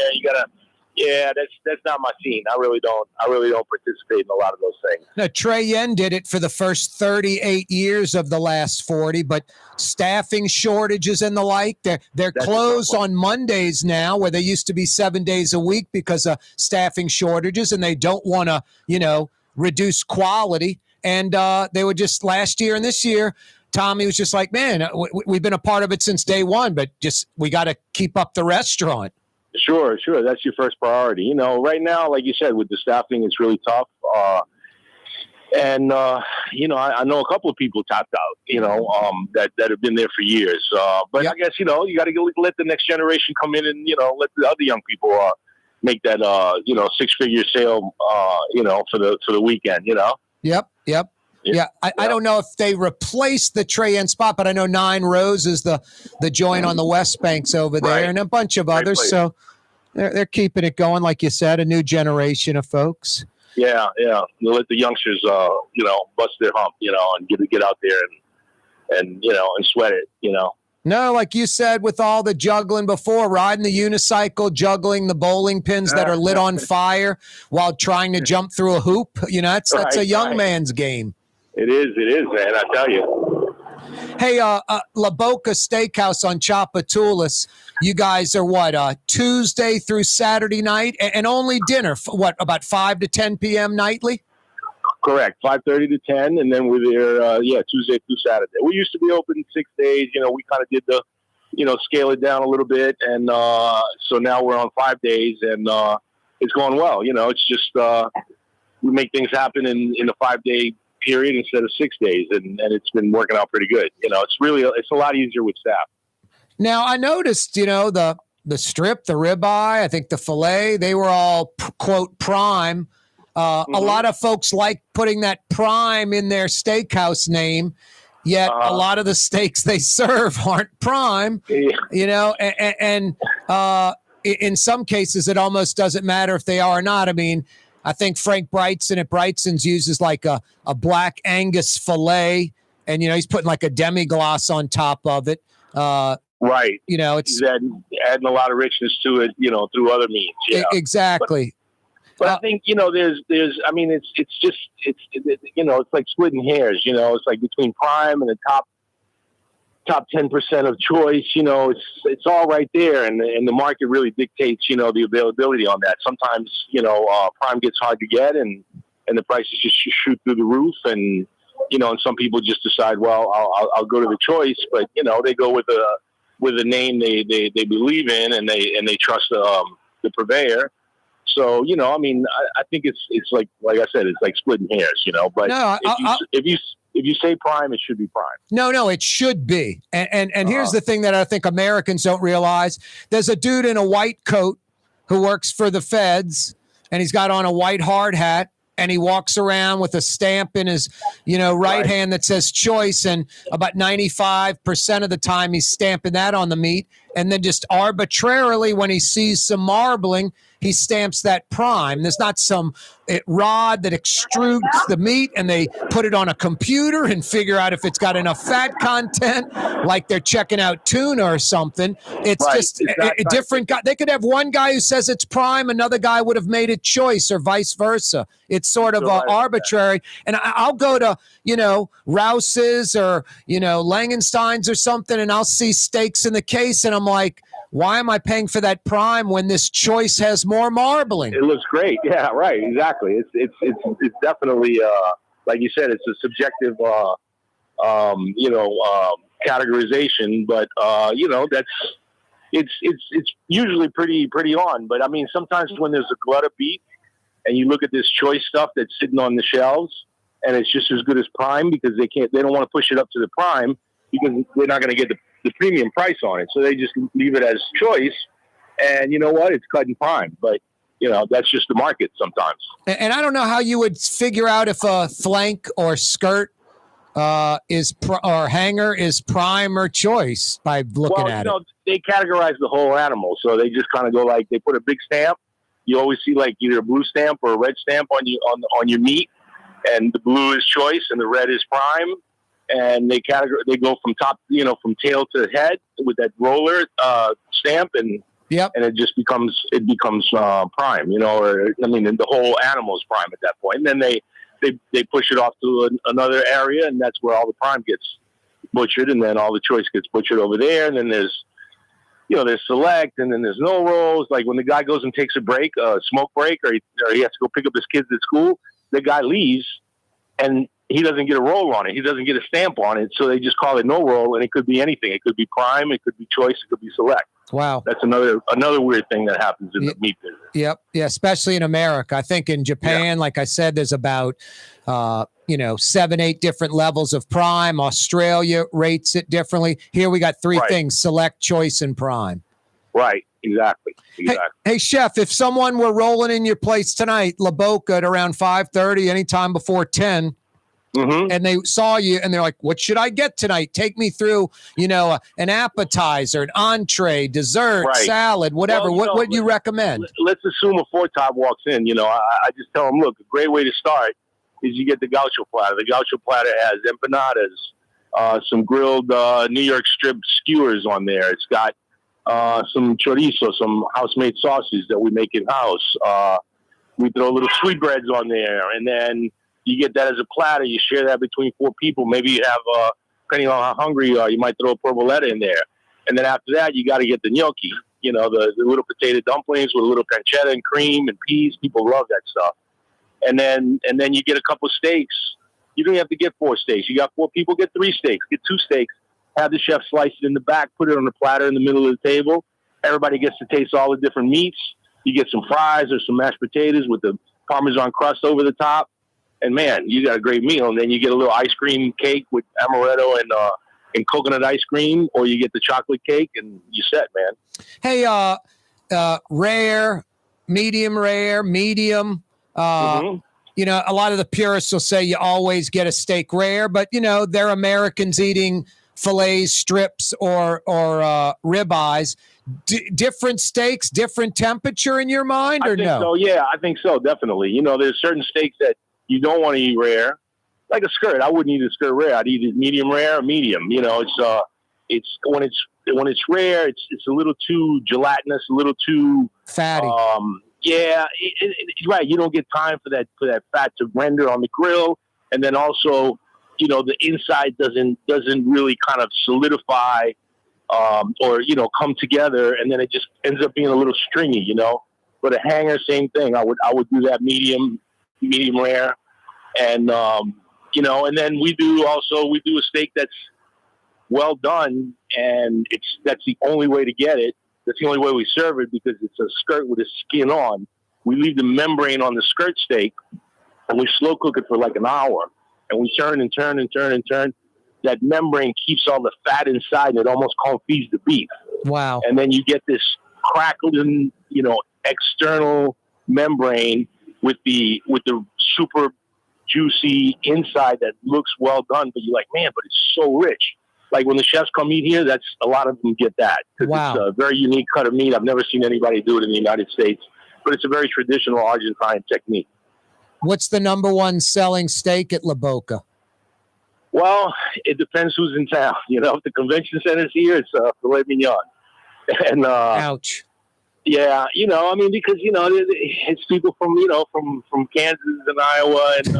Yeah, that's not my scene. I really don't participate in a lot of those things. Now, Trey Yen did it for the first 38 years of the last 40, but staffing shortages and the like, they're closed on Mondays now, where they used to be 7 days a week because of staffing shortages, and they don't want to, reduce quality. And they were just last year and this year, Tommy was just like, man, we've been a part of it since day one, but just we got to keep up the restaurant. Sure. That's your first priority. Right now, like you said, with the staffing, it's really tough. I know a couple of people tapped out, that have been there for years. But yep. I guess, you got to let the next generation come in and, let the other young people make that, 6-figure sale, for the weekend, Yep. Yeah, I don't know if they replaced the Trey Yen spot, but I know 9 Rows is the joint on the Westbanks over there, right, and a bunch of others. So they're keeping it going, like you said, a new generation of folks. Yeah. They'll let the youngsters, bust their hump, and get out there and sweat it, No, like you said, with all the juggling before, riding the unicycle, juggling the bowling pins that are lit on fire while trying to jump through a hoop. That's a young man's game. It is, man. I tell you. Hey, La Boca Steakhouse on Chapatulas. You guys are Tuesday through Saturday night, and only dinner. About 5 to 10 p.m. nightly? Correct, 5:30 to 10, and then we're there. Tuesday through Saturday. We used to be open 6 days. We kind of did the, scale it down a little bit, and so now we're on 5 days, and it's going well. It's just we make things happen in the 5-day period instead of 6 days, and it's been working out pretty good. It's a lot easier with staff. Now I noticed, the strip, the ribeye, I think the filet, they were all quote prime. A lot of folks like putting that prime in their steakhouse name, yet a lot of the steaks they serve aren't prime. And in some cases it almost doesn't matter if they are or not. I mean, I think Frank Brigtsen at Brigtson's uses like a black Angus fillet, and he's putting like a demi-glace on top of it. Right. It's he's adding a lot of richness to it, through other means. Yeah. Exactly. But I think, there's I mean, it's like splitting hairs, it's like between prime and the top 10% of choice, it's all right there. And the market really dictates, the availability on that. Sometimes, prime gets hard to get and the prices just shoot through the roof. And, and some people just decide, well, I'll go to the choice, but, they go with a name they believe in and they trust the purveyor. So, I think it's like I said, it's like splitting hairs, but no, if you say prime, it should be prime. No, it should be. And here's the thing that I think Americans don't realize. There's a dude in a white coat who works for the feds, and he's got on a white hard hat, and he walks around with a stamp in his, right hand that says choice, and about 95% of the time he's stamping that on the meat. And then just arbitrarily, when he sees some marbling, he stamps that prime. There's not some rod that extrudes the meat and they put it on a computer and figure out if it's got enough fat content, like they're checking out tuna or something. It's just a different guy. They could have one guy who says it's prime, another guy would have made it choice, or vice versa. It's sort of arbitrary. And I'll go to, Rouse's or, Langenstein's or something, and I'll see steaks in the case, and I'm like, why am I paying for that prime when this choice has more marbling? It looks great. Yeah, right. Exactly. It's definitely, like you said, it's a subjective, categorization, but, it's usually pretty on. But I mean, sometimes when there's a glut of beef and you look at this choice stuff that's sitting on the shelves and it's just as good as prime because they don't want to push it up to the prime because they're not going to get the premium price on it. So they just leave it as choice. And you know what? It's cut and prime. But, that's just the market sometimes. And I don't know how you would figure out if a flank or skirt or hanger is prime or choice by looking at it. They categorize the whole animal. So they just kind of go like, they put a big stamp. You always see like either a blue stamp or a red stamp on your meat. And the blue is choice and the red is prime. And they go from top, from tail to head with that roller stamp, and it just becomes prime, the whole animal is prime at that point. And then they push it off to another area, and that's where all the prime gets butchered, and then all the choice gets butchered over there. And then there's select, and then there's no rolls. Like when the guy goes and takes a break, a smoke break, or he has to go pick up his kids at school, the guy leaves, and he doesn't get a roll on it. He doesn't get a stamp on it. So they just call it no roll, and it could be anything. It could be prime. It could be choice. It could be select. Wow. That's another weird thing that happens in the meat business. Yep. Yeah. Especially in America. I think in Japan, like I said, there's about, 7-8 different levels of prime. Australia rates it differently. Here we got three things: select, choice, and prime. Right. Exactly. Hey, chef, if someone were rolling in your place tonight, La Boca, at around 5:30, anytime before 10, and they saw you and they're like, what should I get tonight? Take me through, an appetizer, an entree, dessert, salad, whatever. What would you recommend? Let's assume a four-top walks in. I just tell them, look, a great way to start is you get the gaucho platter. The gaucho platter has empanadas, some grilled New York strip skewers on there. It's got some chorizo, some house-made sausages that we make in-house. We throw little sweetbreads on there, and then you get that as a platter. You share that between 4 people. Maybe you have, depending on how hungry you are, you might throw a porboletta in there. And then after that, you got to get the gnocchi, the little potato dumplings with a little pancetta and cream and peas. People love that stuff. And then you get a couple steaks. You don't have to get 4 steaks. You got 4 people, get 3 steaks, get 2 steaks. Have the chef slice it in the back, put it on the platter in the middle of the table. Everybody gets to taste all the different meats. You get some fries or some mashed potatoes with the Parmesan crust over the top. And man, you got a great meal. And then you get a little ice cream cake with amaretto and coconut ice cream, or you get the chocolate cake, and you set, man. Hey, rare, medium. A lot of the purists will say you always get a steak rare, but they're Americans eating fillets, strips, or ribeyes. Different steaks, different temperature in your mind, or I think no? so, yeah, I think so, definitely. You know, there's certain steaks that you don't want to eat rare. Like a skirt, I wouldn't eat a skirt rare. I'd eat it medium rare or medium. You know, it's when it's rare, it's a little too gelatinous, a little too fatty. Yeah, right. You don't get time for that fat to render on the grill, and then also, you know, the inside doesn't really kind of solidify or come together, and then it just ends up being a little stringy. You know, but a hanger, same thing. I would do that medium rare, and and then we do a steak that's well done, and that's the only way to get it. That's the only way we serve it, because it's a skirt with a skin on. We leave the membrane on the skirt steak, and we slow cook it for like an hour, and we turn and turn and turn and turn. That membrane keeps all the fat inside, and it almost confits the beef. Wow! And then you get this crackling, external membrane with the super juicy inside that looks well done, but you're like, man, but it's so rich. Like when the chefs come eat here, that's a lot of them get that. Wow. It's a very unique cut of meat. I've never seen anybody do it in the United States, but it's a very traditional Argentine technique. What's the number one selling steak at La Boca? Well, it depends who's in town. If the convention center's here, it's filet mignon. And ouch. Yeah, because it's people from Kansas and Iowa, and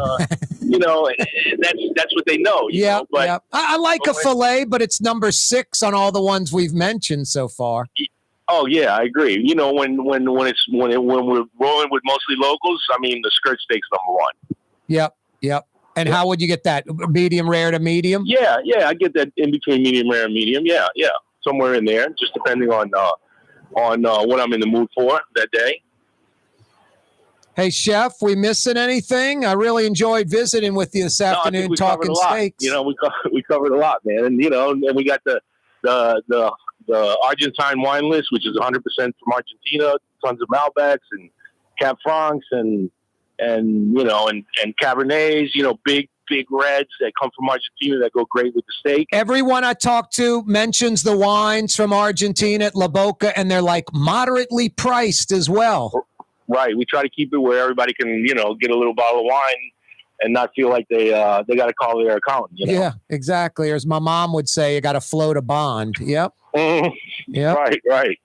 that's what they know. Yeah, but yeah. I like a filet, but it's number 6 on all the ones we've mentioned so far. Oh yeah, I agree. When we're rolling with mostly locals, the skirt steak's number 1. Yep. And how would you get that? Medium rare to medium? Yeah, I get that in between medium rare and medium. Yeah, somewhere in there, just depending on what I'm in the mood for that day. Hey, Chef, we missing anything? I really enjoyed visiting with you this afternoon, talking steaks. We covered a lot, man. And, and we got the Argentine wine list, which is 100% from Argentina, tons of Malbecs and Cab Francs and Cabernets, big reds that come from Argentina that go great with the steak. Everyone I talk to mentions the wines from Argentina at La Boca, and they're like moderately priced as well. Right. We try to keep it where everybody can, get a little bottle of wine and not feel like they got to call their accountant. Yeah, exactly. Or as my mom would say, you got to float a bond. Yep. Yep. Right.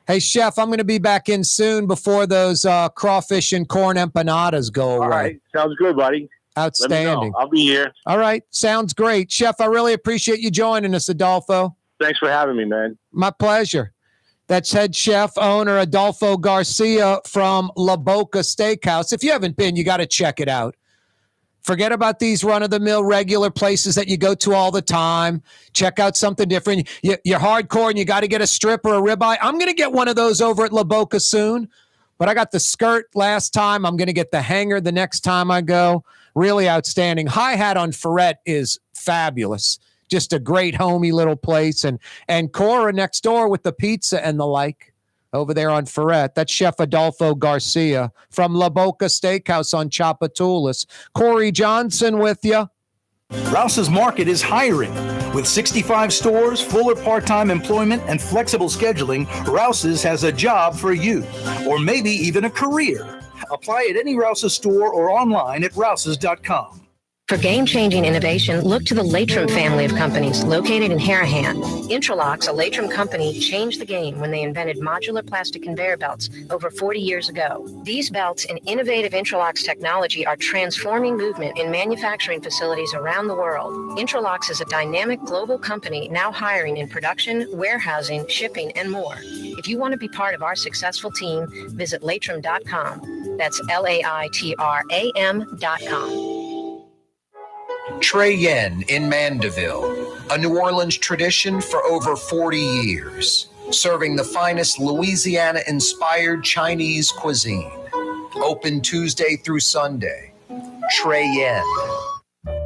Hey, Chef, I'm going to be back in soon before those crawfish and corn empanadas go away. All right. Sounds good, buddy. Outstanding. I'll be here. All right. Sounds great. Chef, I really appreciate you joining us, Adolfo. Thanks for having me, man. My pleasure. That's head chef owner Adolfo Garcia from La Boca Steakhouse. If you haven't been, you got to check it out. Forget about these run-of-the-mill regular places that you go to all the time. Check out something different. You're hardcore and you got to get a strip or a ribeye. I'm going to get one of those over at La Boca soon. But I got the skirt last time. I'm going to get the hanger the next time I go. Really outstanding. High Hat on Freret is fabulous. Just a great homey little place. And Ancora next door with the pizza and the like over there on Freret. That's Chef Adolfo Garcia from La Boca Steakhouse on Chapatulas. Corey Johnson with you. Rouse's Market is hiring. With 65 stores, full or part-time employment, and flexible scheduling, Rouse's has a job for you, or maybe even a career. Apply at any Rouse's store or online at rouses.com. For game-changing innovation, look to the Latrim family of companies located in Harahan. Intralox, a Latrim company, changed the game when they invented modular plastic conveyor belts over 40 years ago. These belts and innovative Intralox technology are transforming movement in manufacturing facilities around the world. Intralox is a dynamic global company now hiring in production, warehousing, shipping, and more. If you want to be part of our successful team, visit Latrim.com. That's LAITRAM.com. Trey Yen in Mandeville, a New Orleans tradition for over 40 years, serving the finest Louisiana-inspired Chinese cuisine. Open Tuesday through Sunday. Trey Yen.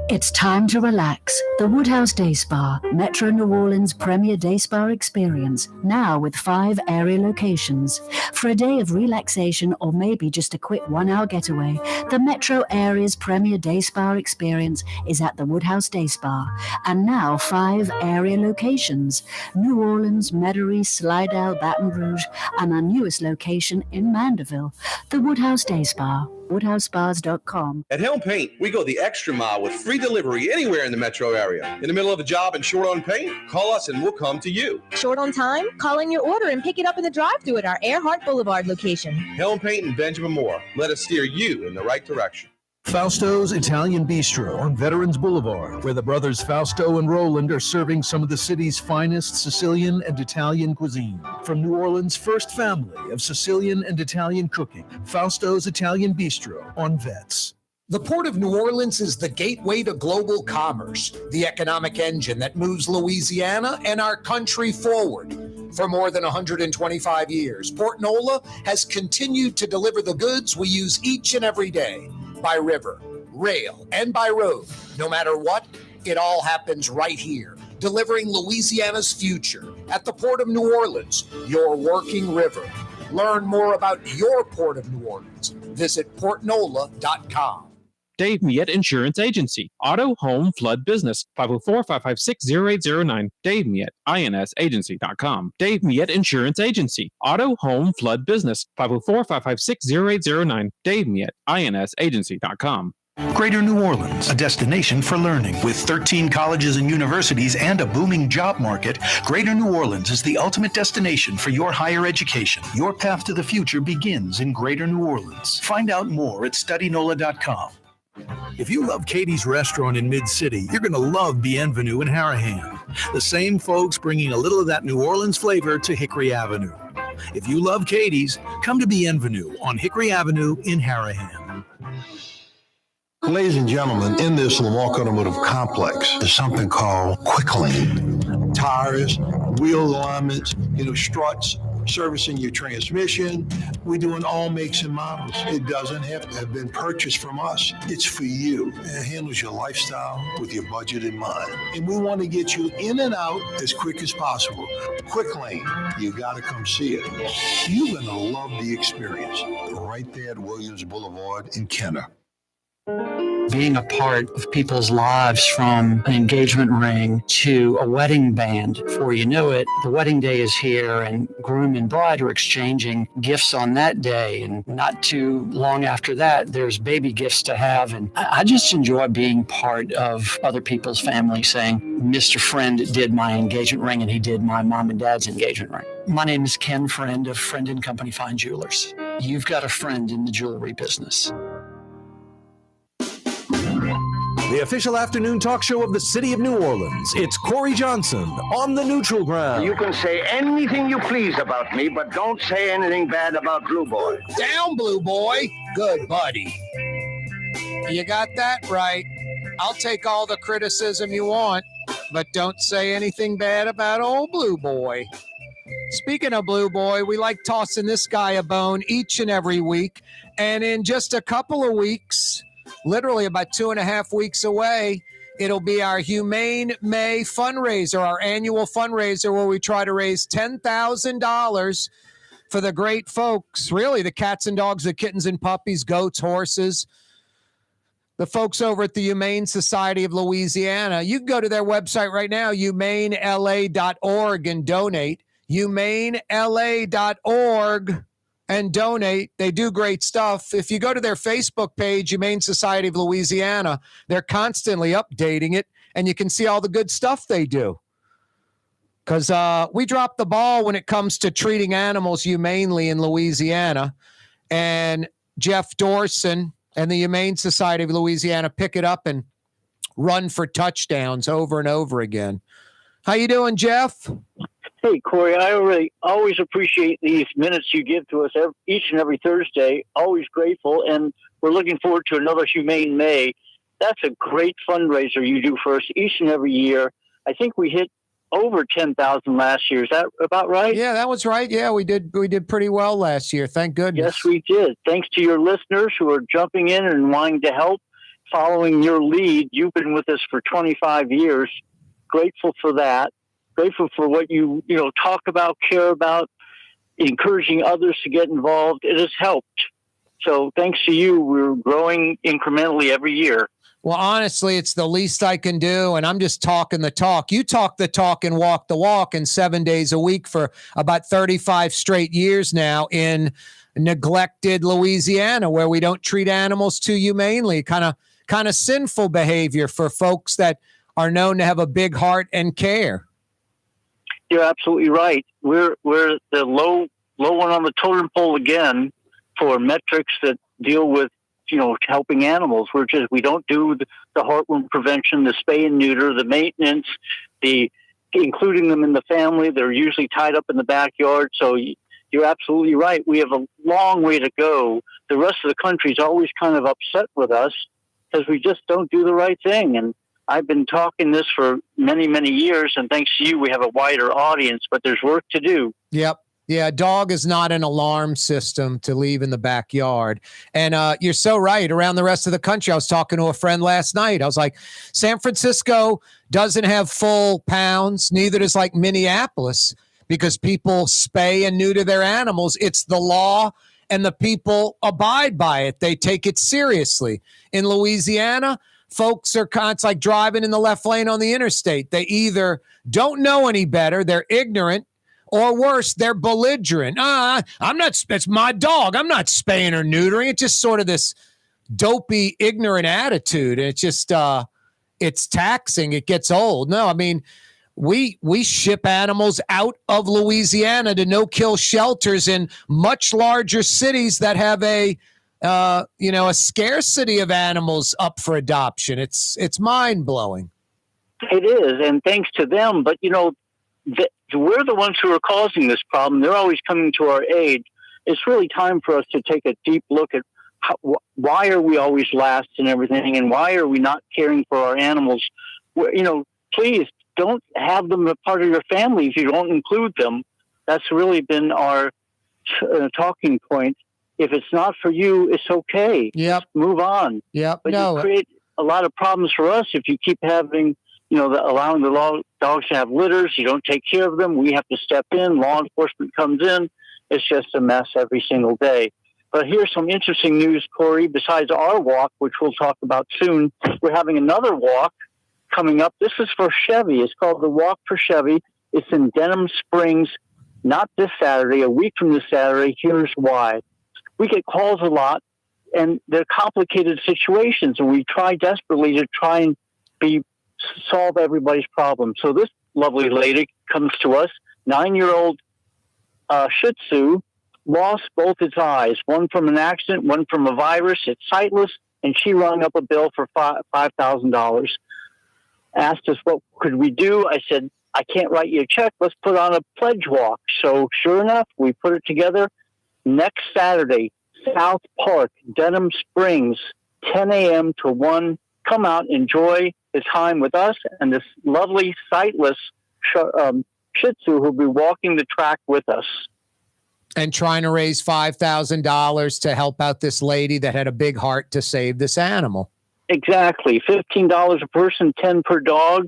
It's time to relax. The Woodhouse Day Spa, Metro New Orleans' premier day spa experience, now with 5 area locations. For a day of relaxation or maybe just a quick 1-hour getaway, the Metro area's premier day spa experience is at the Woodhouse Day Spa. And now 5 area locations: New Orleans, Metairie, Slidell, Baton Rouge, and our newest location in Mandeville. The Woodhouse Day Spa, woodhousespas.com. At Helm Paint, we go the extra mile with free delivery anywhere in the metro area. In the middle of a job and short on paint? Call us and we'll come to you. Short on time? Call in your order and pick it up in the drive-thru at our Earhart Boulevard location. Helm Paint and Benjamin Moore. Let us steer you in the right direction. Fausto's Italian Bistro on Veterans Boulevard, where the brothers Fausto and Roland are serving some of the city's finest Sicilian and Italian cuisine. From New Orleans' first family of Sicilian and Italian cooking, Fausto's Italian Bistro on Vets. The Port of New Orleans is the gateway to global commerce, the economic engine that moves Louisiana and our country forward. For more than 125 years, Port Nola has continued to deliver the goods we use each and every day. By river, rail, and by road. No matter what, it all happens right here, delivering Louisiana's future at the Port of New Orleans, your working river. Learn more about your Port of New Orleans. Visit portnola.com. Dave Miette Insurance Agency. Auto, home, flood, business. 504-556-0809. Dave Miette, INSagency.com. Dave Miette Insurance Agency. Auto, home, flood, business. 504-556-0809. Dave Miette, INSagency.com. Greater New Orleans, a destination for learning. With 13 colleges and universities and a booming job market, Greater New Orleans is the ultimate destination for your higher education. Your path to the future begins in Greater New Orleans. Find out more at studynola.com. If you love Katie's Restaurant in Mid-City, you're going to love Bienvenue in Harahan. The same folks bringing a little of that New Orleans flavor to Hickory Avenue. If you love Katie's, come to Bienvenue on Hickory Avenue in Harahan. Ladies and gentlemen, in this Lamar Automotive complex, there's something called Quick Lane. Tires, wheel alignments, struts, servicing your transmission. We're doing all makes and models. It doesn't have to have been purchased from us. It's for you. It handles your lifestyle with your budget in mind. And we want to get you in and out as quick as possible. Quick Lane, you got to come see it. You're going to love the experience. Right there at Williams Boulevard in Kenner. Being a part of people's lives, from an engagement ring to a wedding band. Before you know it, the wedding day is here and groom and bride are exchanging gifts on that day. And not too long after that, there's baby gifts to have. And I just enjoy being part of other people's family, saying, Mr. Friend did my engagement ring and he did my mom and dad's engagement ring. My name is Ken Friend of Friend & Company Fine Jewelers. You've got a friend in the jewelry business. The official afternoon talk show of the city of New Orleans. It's Corey Johnson on the neutral ground. You can say anything you please about me, but don't say anything bad about Blue Boy. Down, Blue Boy. Good buddy. You got that right. I'll take all the criticism you want, but don't say anything bad about old Blue Boy. Speaking of Blue Boy, we like tossing this guy a bone each and every week. And in just a couple of weeks, literally about 2.5 weeks away, it'll be our Humane May fundraiser, our annual fundraiser where we try to raise $10,000 for the great folks, really the cats and dogs, the kittens and puppies, goats, horses, the folks over at the Humane Society of Louisiana. You can go to their website right now, humanela.org, and donate. humanela.org and donate. They do great stuff. If you go to their Facebook page, Humane Society of Louisiana, they're constantly updating it, and you can see all the good stuff they do. Because we dropped the ball when it comes to treating animals humanely in Louisiana, and Jeff Dorson and the Humane Society of Louisiana pick it up and run for touchdowns over and over again. How you doing, Jeff? Hey, Corey, I always appreciate these minutes you give to us each and every Thursday. Always grateful, and we're looking forward to another Humane May. That's a great fundraiser you do for us each and every year. I think we hit over 10,000 last year. Is that about right? Yeah, that was right. Yeah, we did pretty well last year. Thank goodness. Yes, we did. Thanks to your listeners who are jumping in and wanting to help. following your lead. You've been with us for 25 years. Grateful for that. Grateful for what you talk about, care about, encouraging others to get involved. It has helped. So thanks to you, we're growing incrementally every year. Well, honestly, it's the least I can do, and I'm just talking the talk. You talk the talk and walk the walk, and 7 days a week for about 35 straight years now in neglected Louisiana, where we don't treat animals too humanely. Kind of sinful behavior for folks that are known to have a big heart and care. You're absolutely right. We're the low one on the totem pole again for metrics that deal with helping animals. We don't do the heartworm prevention, the spay and neuter, the maintenance, the including them in the family. They're usually tied up in the backyard. So you're absolutely right. We have a long way to go. The rest of the country is always kind of upset with us because we just don't do the right thing. And I've been talking this for many, many years, and thanks to you, we have a wider audience, but there's work to do. Yep. Yeah, a dog is not an alarm system to leave in the backyard. And you're so right. Around the rest of the country, I was talking to a friend last night. I was like, San Francisco doesn't have full pounds. Neither does like Minneapolis, because people spay and neuter their animals. It's the law, and the people abide by it. They take it seriously. In Louisiana, folks it's like driving in the left lane on the interstate. They either don't know any better, they're ignorant, or worse, they're belligerent. It's my dog. I'm not spaying or neutering. It's just sort of this dopey, ignorant attitude. And it's just, it's taxing. It gets old. No, I mean, we ship animals out of Louisiana to no-kill shelters in much larger cities that have a scarcity of animals up for adoption. It's mind-blowing. It is, and thanks to them. But, we're the ones who are causing this problem. They're always coming to our aid. It's really time for us to take a deep look at why are we always last and everything, and why are we not caring for our animals? Please don't have them a part of your family if you don't include them. That's really been our talking point. If it's not for you, it's okay. Yep. Just move on. Yep. But you create a lot of problems for us if you keep having, allowing the dogs to have litters. You don't take care of them. We have to step in. Law enforcement comes in. It's just a mess every single day. But here's some interesting news, Corey. Besides our walk, which we'll talk about soon, we're having another walk coming up. This is for Chevy. It's called the Walk for Chevy. It's in Denham Springs, not this Saturday, a week from this Saturday. Here's why. We get calls a lot, and they're complicated situations, and we try desperately to try and solve everybody's problem. So this lovely lady comes to us, 9-year-old Shih Tzu, lost both its eyes, one from an accident, one from a virus. It's sightless, and she rung up a bill for $5,000. Asked us what could we do. I said, I can't write you a check. Let's put on a pledge walk. So sure enough, we put it together. Next Saturday, South Park, Denham Springs, 10 a.m. to 1. Come out, enjoy the time with us and this lovely sightless Shih Tzu who'll be walking the track with us. And trying to raise $5,000 to help out this lady that had a big heart to save this animal. Exactly. $15 a person, 10 per dog.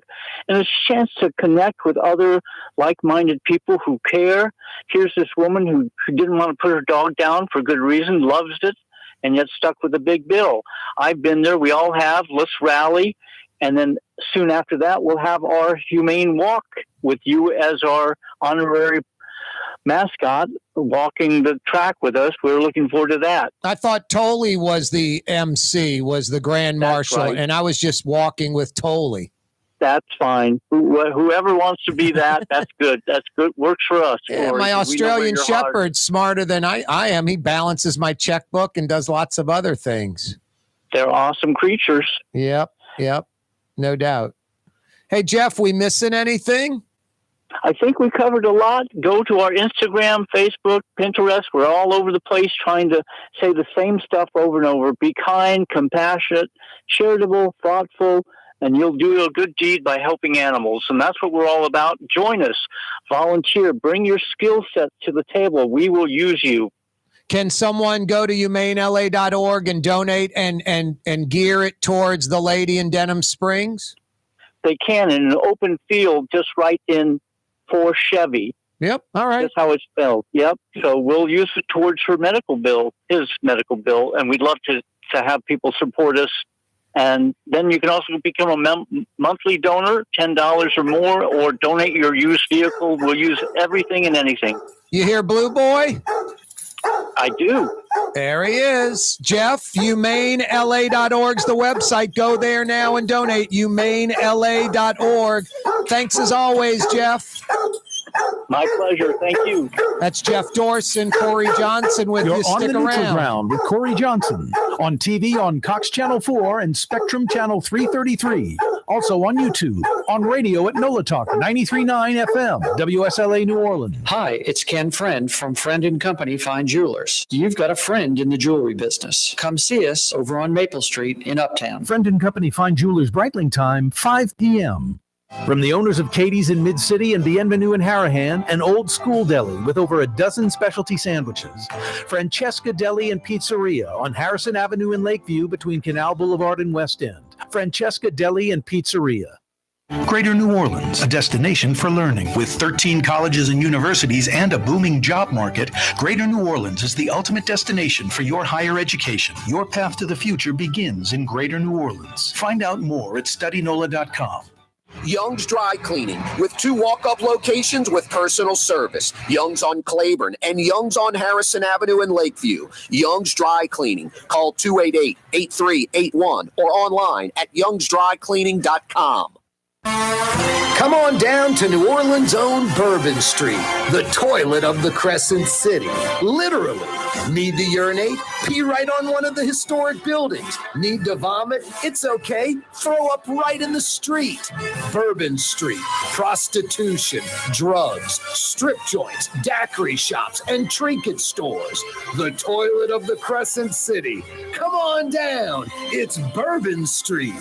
And it's a chance to connect with other like-minded people who care. Here's this woman who didn't want to put her dog down for good reason, loves it, and yet stuck with a big bill. I've been there. We all have. Let's rally. And then soon after that, we'll have our humane walk with you as our honorary mascot walking the track with us. We're looking forward to that. I thought Tolley was the MC, was the Grand Marshal, right. And I was just walking with Tolley. That's fine. Whoever wants to be that, that's good. That's good. Works for us. Yeah, my Australian Shepherd's smarter than I am. He balances my checkbook and does lots of other things. They're awesome creatures. Yep. No doubt. Hey, Jeff, we missing anything? I think we covered a lot. Go to our Instagram, Facebook, Pinterest. We're all over the place trying to say the same stuff over and over. Be kind, compassionate, charitable, thoughtful, and you'll do a good deed by helping animals. And that's what we're all about. Join us. Volunteer. Bring your skill set to the table. We will use you. Can someone go to humanela.org and donate and gear it towards the lady in Denham Springs? They can, in an open field, just right in for Chevy. Yep. All right. That's how it's spelled. Yep. So we'll use it towards his medical bill, and we'd love to have people support us. And then you can also become a monthly donor, $10 or more, or donate your used vehicle. We'll use everything and anything. You hear, Blue Boy? I do. There he is. Jeff, humanela.org's the website. Go there now and donate. humanela.org. Thanks as always, Jeff. My pleasure. Thank you. That's Jeff Dorson, Corey Johnson with You're you. on Stick the Neutral around. Ground with Corey Johnson on TV on Cox Channel 4 and Spectrum Channel 333. Also on YouTube, on radio at NOLA Talk 93.9 FM, WSLA New Orleans. Hi, it's Ken Friend from Friend & Company Fine Jewelers. You've got a friend in the jewelry business. Come see us over on Maple Street in Uptown. Friend & Company Fine Jewelers Breitling time, 5 p.m. From the owners of Katie's in Mid-City and Bienvenue in Harahan, an old school deli with over a dozen specialty sandwiches. Francesca Deli and Pizzeria on Harrison Avenue in Lakeview between Canal Boulevard and West End. Francesca Deli and Pizzeria. Greater New Orleans, a destination for learning. With 13 colleges and universities and a booming job market, Greater New Orleans is the ultimate destination for your higher education. Your path to the future begins in Greater New Orleans. Find out more at studynola.com. Young's Dry Cleaning, with 2 walk-up locations with personal service. Young's on Claiborne and Young's on Harrison Avenue in Lakeview. Young's Dry Cleaning. Call 288-8381 or online at youngsdrycleaning.com. Come on down to New Orleans' own Bourbon Street, the toilet of the Crescent City. Literally. Need to urinate? Pee right on one of the historic buildings. Need to vomit? It's okay. Throw up right in the street. Bourbon Street. Prostitution, drugs, strip joints, daiquiri shops, and trinket stores. The toilet of the Crescent City. Come on down. It's Bourbon Street.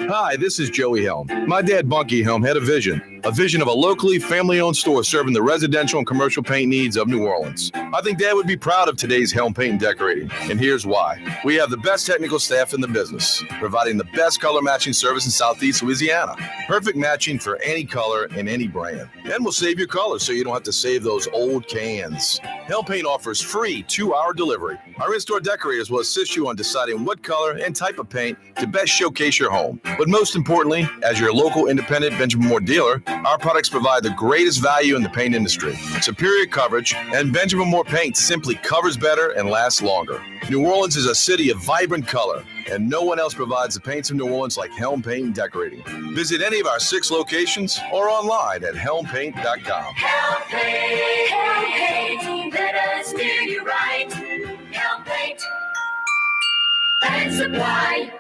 Hi, this is Joey Helm. My dad, Bunky Helm, had a vision of a locally family-owned store serving the residential and commercial paint needs of New Orleans. I think Dad would be proud of today's Helm Paint and Decorating, and here's why. We have the best technical staff in the business, providing the best color matching service in Southeast Louisiana. Perfect matching for any color and any brand. And we'll save your colors so you don't have to save those old cans. Helm Paint offers free 2-hour delivery. Our in-store decorators will assist you on deciding what color and type of paint to best showcase your home. But most importantly, as your local independent Benjamin Moore dealer, our products provide the greatest value in the paint industry. Superior coverage, and Benjamin Moore paint simply covers better and lasts longer. New Orleans is a city of vibrant color, and no one else provides the paints of New Orleans like Helm Paint and Decorating. Visit any of our 6 locations or online at helmpaint.com. Helm Paint, let us do you right. Helm Paint and Supply.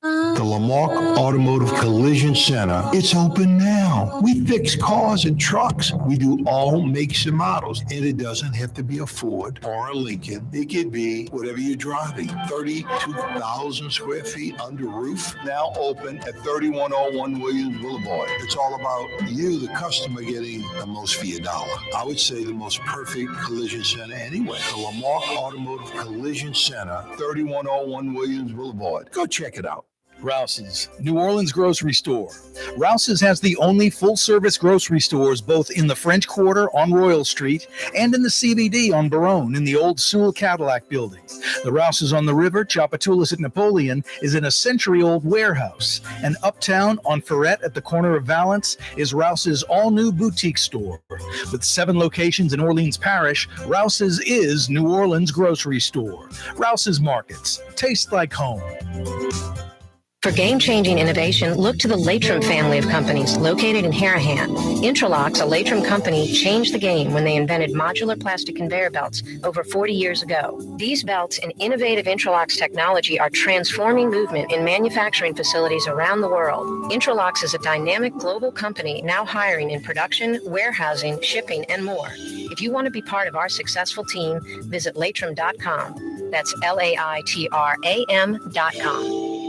The Lamarck Automotive Collision Center, it's open now. We fix cars and trucks. We do all makes and models. And it doesn't have to be a Ford or a Lincoln. It could be whatever you're driving. 32,000 square feet under roof, now open at 3101 Williams Boulevard. It's all about you, the customer, getting the most for your dollar. I would say the most perfect collision center anyway. The Lamarck Automotive Collision Center, 3101 Williams Boulevard. Go check it out. Rouse's, New Orleans grocery store. Rouse's has the only full-service grocery stores both in the French Quarter on Royal Street and in the CBD on Baronne in the old Sewell Cadillac building. The Rouse's on the river, Tchoupitoulas at Napoleon, is in a century-old warehouse. And uptown on Freret at the corner of Valence is Rouse's all-new boutique store. With 7 locations in Orleans Parish, Rouse's is New Orleans grocery store. Rouse's Markets. Taste like home. For game-changing innovation, look to the Latrim family of companies located in Harahan. Interlocks, a Latrim company, changed the game when they invented modular plastic conveyor belts over 40 years ago. These belts and innovative Interlocks technology are transforming movement in manufacturing facilities around the world. Interlocks is a dynamic global company now hiring in production, warehousing, shipping, and more. If you want to be part of our successful team, visit latrim.com. That's LAITRAM.com.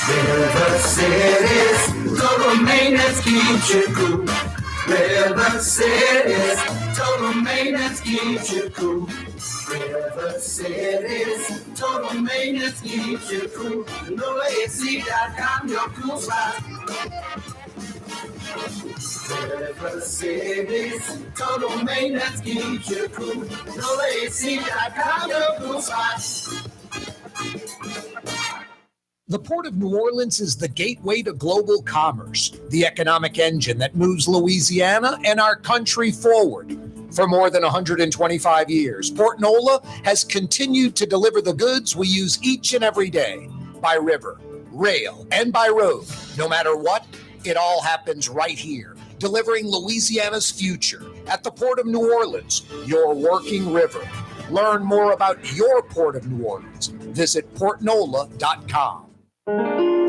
River City's total maintenance keeps you cool. River City's total maintenance keeps you cool. River City's total maintenance keeps you cool. NoAC.com, your cool spot. River City's total maintenance keeps you cool. NoAC.com, your cool spot. The Port of New Orleans is the gateway to global commerce, the economic engine that moves Louisiana and our country forward. For more than 125 years, Port Nola has continued to deliver the goods we use each and every day, by river, rail, and by road. No matter what, it all happens right here, delivering Louisiana's future at the Port of New Orleans, your working river. Learn more about your Port of New Orleans. Visit portnola.com.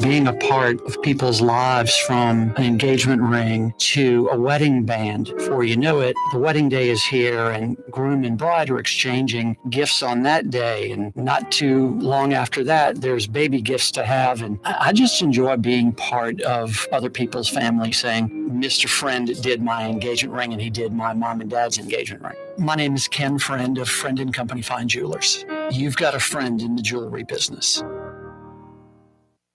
Being a part of people's lives, from an engagement ring to a wedding band. Before you know it, the wedding day is here and groom and bride are exchanging gifts on that day. And not too long after that, there's baby gifts to have. And I just enjoy being part of other people's family, saying, Mr. Friend did my engagement ring and he did my mom and dad's engagement ring. My name is Ken Friend of Friend & Company Fine Jewelers. You've got a friend in the jewelry business.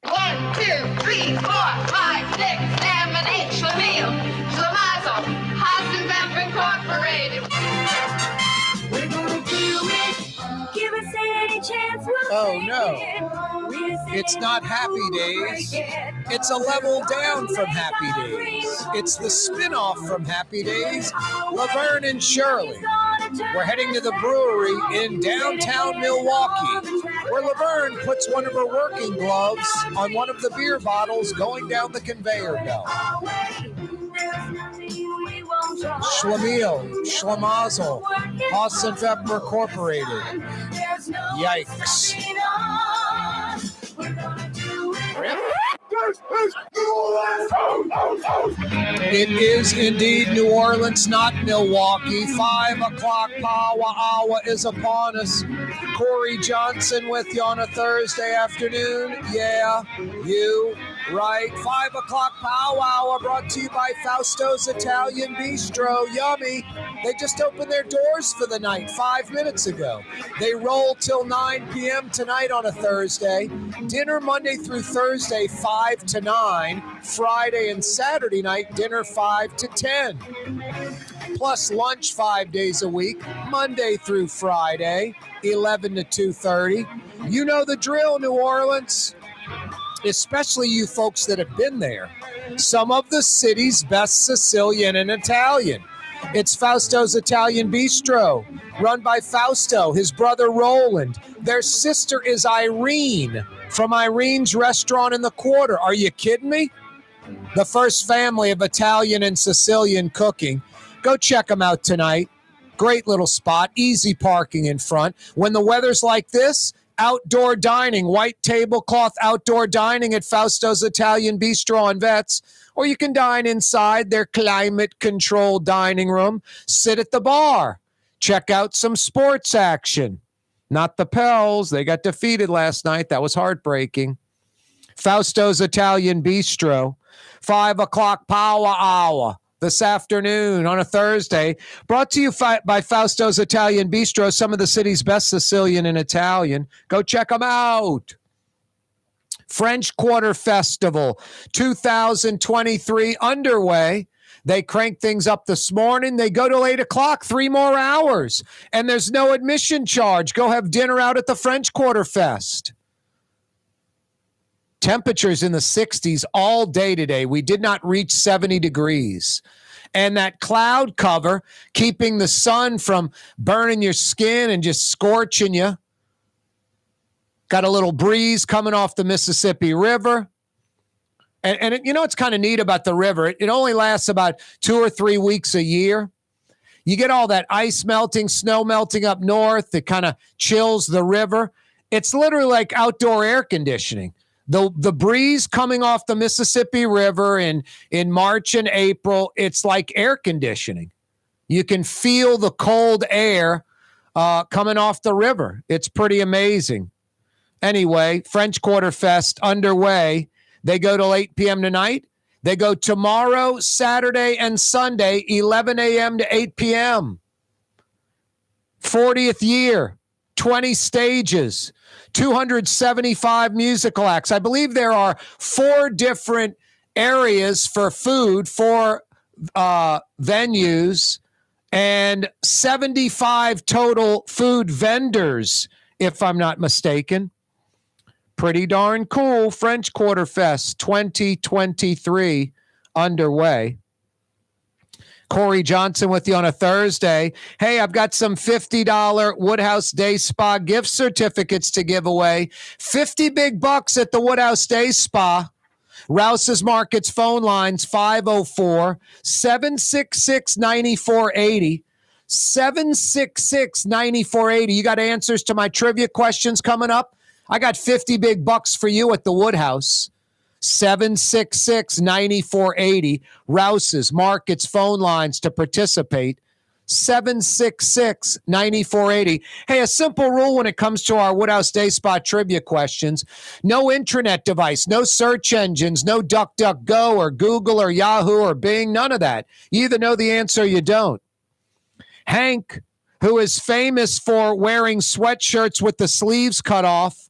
1, 2, 3, 4, 5, 6, 7, 8, Schlemiel, Schlemazel, Hassenbemp Incorporated. We're gonna do it. Give us any chance. Oh no, it's not Happy Days. It's a level down from Happy Days. It's the spin-off from Happy Days, Laverne and Shirley. We're heading to the brewery in downtown Milwaukee, where Laverne puts one of her working gloves on one of the beer bottles going down the conveyor belt. Schlemiel, Schlemazel, Hassenbemp Incorporated. Yikes. It is indeed New Orleans, not Milwaukee. 5 o'clock power hour is upon us. Corey Johnson with you on a Thursday afternoon. Yeah, you right. 5 o'clock power hour brought to you by Fausto's Italian Bistro. Yummy. They just opened their doors for the night 5 minutes ago. They roll till 9 p.m. tonight on a Thursday. Dinner Monday through Thursday, 5 to 9. Friday and Saturday night, dinner 5 to 10. Plus lunch 5 days a week, Monday through Friday, 11 to 2:30. You know the drill, New Orleans, especially you folks that have been there. Some of the city's best Sicilian and Italian. It's Fausto's Italian Bistro, run by Fausto, his brother Roland. Their sister is Irene from Irene's Restaurant in the Quarter. Are you kidding me? The first family of Italian and Sicilian cooking. Go check them out tonight. Great little spot, easy parking in front. When the weather's like this, outdoor dining, white tablecloth outdoor dining at Fausto's Italian Bistro on Vets. Or you can dine inside their climate-controlled dining room. Sit at the bar. Check out some sports action. Not the Pels. They got defeated last night. That was heartbreaking. Fausto's Italian Bistro. 5 o'clock power hour this afternoon on a Thursday. Brought to you by Fausto's Italian Bistro, some of the city's best Sicilian and Italian. Go check them out. French Quarter Festival 2023 underway. They cranked things up this morning. They go till 8 o'clock, 3 more hours. And there's no admission charge. Go have dinner out at the French Quarter Fest. Temperatures in the 60s all day today. We did not reach 70 degrees. And that cloud cover, keeping the sun from burning your skin and just scorching you. Got a little breeze coming off the Mississippi River. And it, you know what's kind of neat about the river? It only lasts about 2 or 3 weeks a year. You get all that ice melting, snow melting up north that kind of chills the river. It's literally like outdoor air conditioning. The breeze coming off the Mississippi River in March and April, it's like air conditioning. You can feel the cold air coming off the river. It's pretty amazing. Anyway, French Quarter Fest underway. They go till 8 p.m. tonight. They go tomorrow, Saturday, and Sunday, 11 a.m. to 8 p.m. 40th year, 20 stages, 275 musical acts. I believe there are 4 different areas for food, 4 venues, and 75 total food vendors, if I'm not mistaken. Pretty darn cool. French Quarter Fest 2023 underway. Corey Johnson with you on a Thursday. Hey, I've got some $50 Woodhouse Day Spa gift certificates to give away. 50 big bucks at the Woodhouse Day Spa. Rouse's Markets phone lines 504-766-9480. 766-9480. You got answers to my trivia questions coming up? I got 50 big bucks for you at the Woodhouse. 766-9480. Rouse's Markets phone lines to participate. 766-9480. Hey, a simple rule when it comes to our Woodhouse Day Spa trivia questions. No intranet device, no search engines, no DuckDuckGo or Google or Yahoo or Bing, none of that. You either know the answer or you don't. Hank, who is famous for wearing sweatshirts with the sleeves cut off,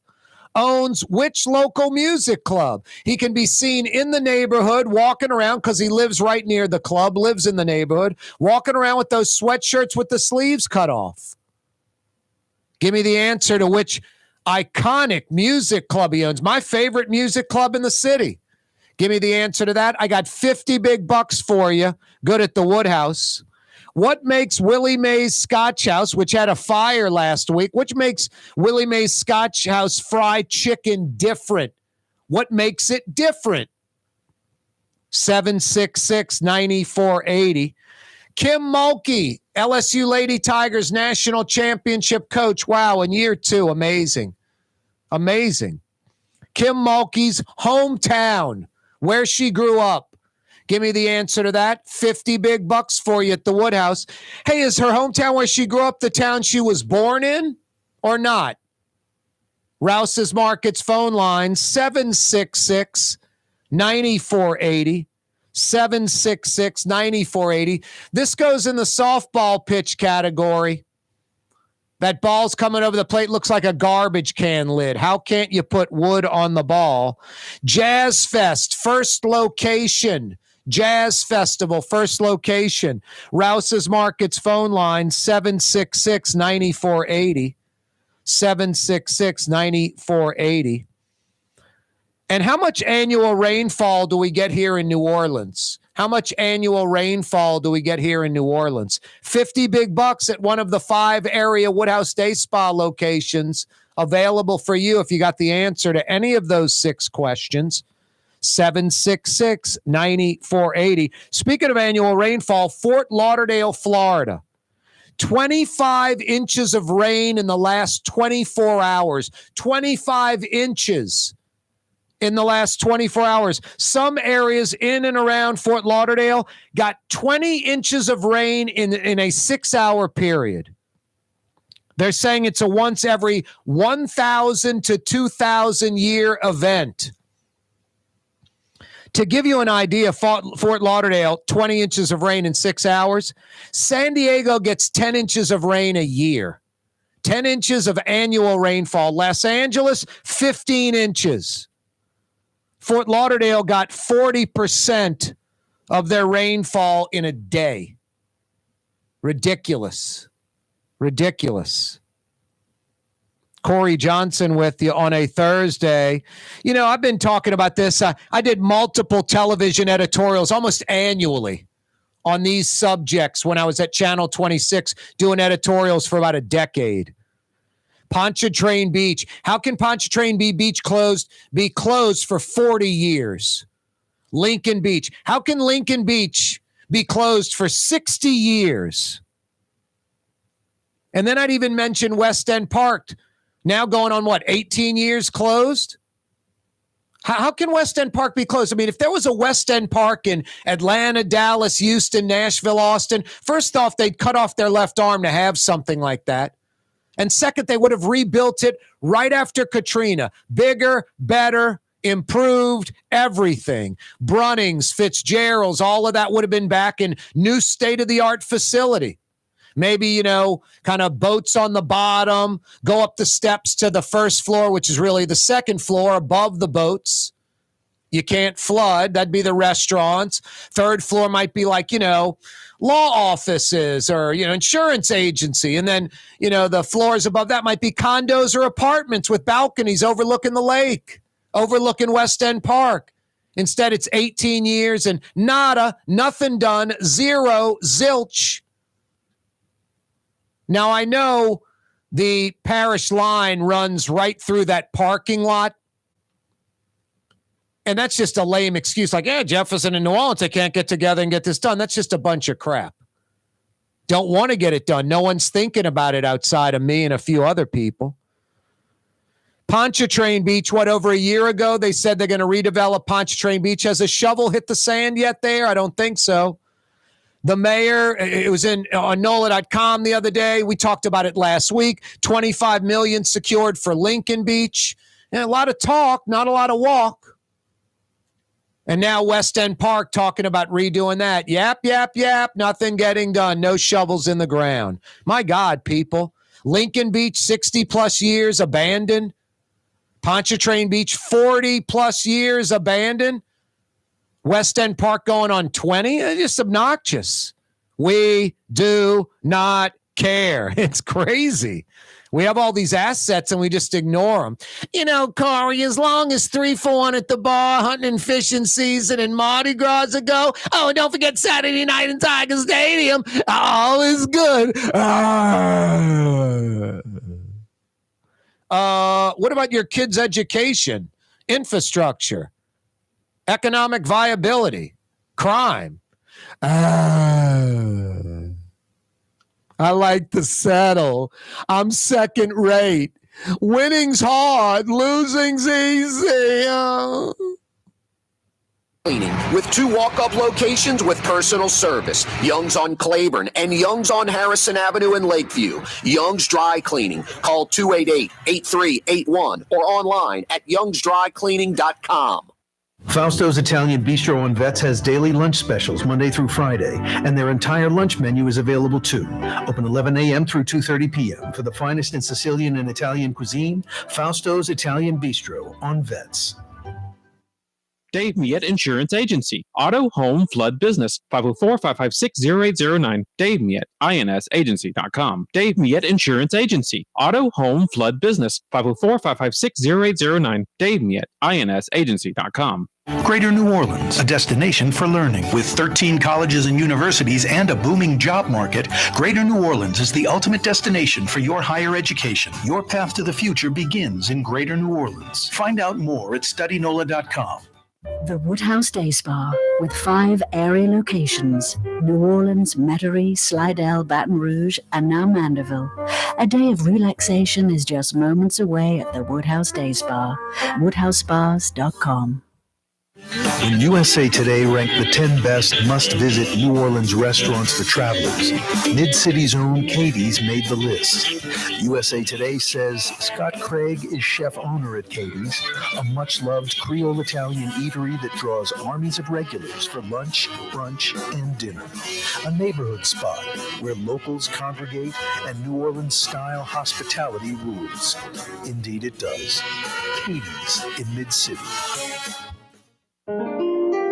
owns which local music club? He can be seen in the neighborhood walking around because he lives right near the club, lives in the neighborhood, walking around with those sweatshirts with the sleeves cut off. Give me the answer to which iconic music club he owns. My favorite music club in the city. Give me the answer to that. I got 50 big bucks for you. Good at the Woodhouse. What makes Willie Mae's Scotch House, which had a fire last week, which makes Willie Mae's Scotch House fried chicken different? What makes it different? 766-9480. Kim Mulkey, LSU Lady Tigers national championship coach. Wow, in year 2, amazing. Amazing. Kim Mulkey's hometown, where she grew up. Give me the answer to that. 50 big bucks for you at the Woodhouse. Hey, is her hometown where she grew up the town she was born in or not? Rouse's Markets phone line, 766-9480. 766-9480. This goes in the softball pitch category. That ball's coming over the plate, looks like a garbage can lid. How can't you put wood on the ball? Jazz Fest, first location. Jazz Festival, first location. Rouse's Markets phone line, 766-9480. 766-9480. And how much annual rainfall do we get here in New Orleans? How much annual rainfall do we get here in New Orleans? 50 big bucks at one of the 5 area Woodhouse Day Spa locations available for you if you got the answer to any of those 6 questions. 766-9480. Speaking of annual rainfall, Fort Lauderdale, Florida. 25 inches of rain in the last 24 hours. 25 inches in the last 24 hours. Some areas in and around Fort Lauderdale got 20 inches of rain in a 6-hour period. They're saying it's a once every 1,000 to 2,000 year event. To give you an idea, Fort Lauderdale, 20 inches of rain in 6 hours. San Diego gets 10 inches of rain a year. 10 inches of annual rainfall. Los Angeles, 15 inches. Fort Lauderdale got 40% of their rainfall in a day. Ridiculous. Ridiculous. Corey Johnson with you on a Thursday. You know, I've been talking about this. I did multiple television editorials almost annually on these subjects when I was at Channel 26 doing editorials for about a decade. Pontchartrain Beach. How can Pontchartrain Beach be closed for 40 years? Lincoln Beach. How can Lincoln Beach be closed for 60 years? And then I'd even mention West End Park. Now going on, 18 years closed? How can West End Park be closed? I mean, if there was a West End Park in Atlanta, Dallas, Houston, Nashville, Austin, first off, they'd cut off their left arm to have something like that. And second, they would have rebuilt it right after Katrina. Bigger, better, improved, everything. Brunnings, Fitzgerald's, all of that would have been back in new state-of-the-art facility. Maybe, kind of boats on the bottom, go up the steps to the first floor, which is really the second floor above the boats. You can't flood. That'd be the restaurants. Third floor might be like, law offices or, insurance agency. And then, the floors above that might be condos or apartments with balconies overlooking the lake, overlooking West End Park. Instead, it's 18 years and nada, nothing done, zero, zilch. Now, I know the parish line runs right through that parking lot. And that's just a lame excuse. Like, Jefferson and New Orleans, they can't get together and get this done. That's just a bunch of crap. Don't want to get it done. No one's thinking about it outside of me and a few other people. Pontchartrain Beach, over a year ago, they said they're going to redevelop Pontchartrain Beach. Has a shovel hit the sand yet there? I don't think so. The mayor, it was on NOLA.com the other day. We talked about it last week. $25 million secured for Lincoln Beach. And a lot of talk, not a lot of walk. And now West End Park talking about redoing that. Yap. Nothing getting done. No shovels in the ground. My God, people. Lincoln Beach, 60-plus years abandoned. Pontchartrain Beach, 40-plus years abandoned. West End Park going on 20. It's just obnoxious. We do not care. It's crazy. We have all these assets and we just ignore them. Corey, as long as 3 for 1 at the bar, hunting and fishing season and Mardi Gras ago. Oh, and don't forget Saturday night in Tiger Stadium. All is good. What about your kids' education, infrastructure, economic viability, crime? I like to settle. I'm second rate. Winning's hard, losing's easy. Cleaning with 2 walk-up locations with personal service. Young's on Claiborne and Young's on Harrison Avenue in Lakeview. Young's Dry Cleaning. Call 288-8381 or online at youngsdrycleaning.com. Fausto's Italian Bistro on Vets has daily lunch specials Monday through Friday, and their entire lunch menu is available too. Open 11 a.m. through 2:30 p.m. For the finest in Sicilian and Italian cuisine, Fausto's Italian Bistro on Vets. Dave Miette Insurance Agency. Auto, home, flood, business. 504-556-0809. Dave Miette, insagency.com. Dave Miette Insurance Agency. Auto, home, flood, business. 504-556-0809. Dave Miette, insagency.com. Greater New Orleans, a destination for learning. With 13 colleges and universities and a booming job market, Greater New Orleans is the ultimate destination for your higher education. Your path to the future begins in Greater New Orleans. Find out more at studynola.com. The Woodhouse Day Spa, with 5 area locations: New Orleans, Metairie, Slidell, Baton Rouge, and now Mandeville. A day of relaxation is just moments away at the Woodhouse Day Spa. WoodhouseSpas.com. When USA Today ranked the 10 best must-visit New Orleans restaurants for travelers, Mid-City's own Katie's made the list. USA Today says Scott Craig is chef-owner at Katie's, a much-loved Creole Italian eatery that draws armies of regulars for lunch, brunch, and dinner. A neighborhood spot where locals congregate and New Orleans-style hospitality rules. Indeed it does. Katie's in Mid-City.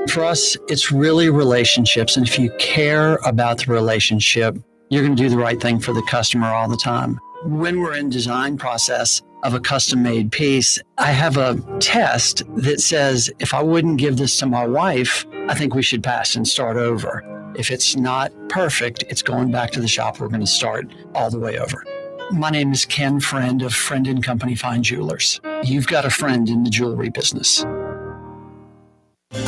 For us, it's really relationships. And if you care about the relationship, you're going to do the right thing for the customer all the time. When we're in design process of a custom-made piece, I have a test that says, if I wouldn't give this to my wife, I think we should pass and start over. If it's not perfect, it's going back to the shop. We're going to start all the way over. My name is Ken Friend of Friend & Company Fine Jewelers. You've got a friend in the jewelry business.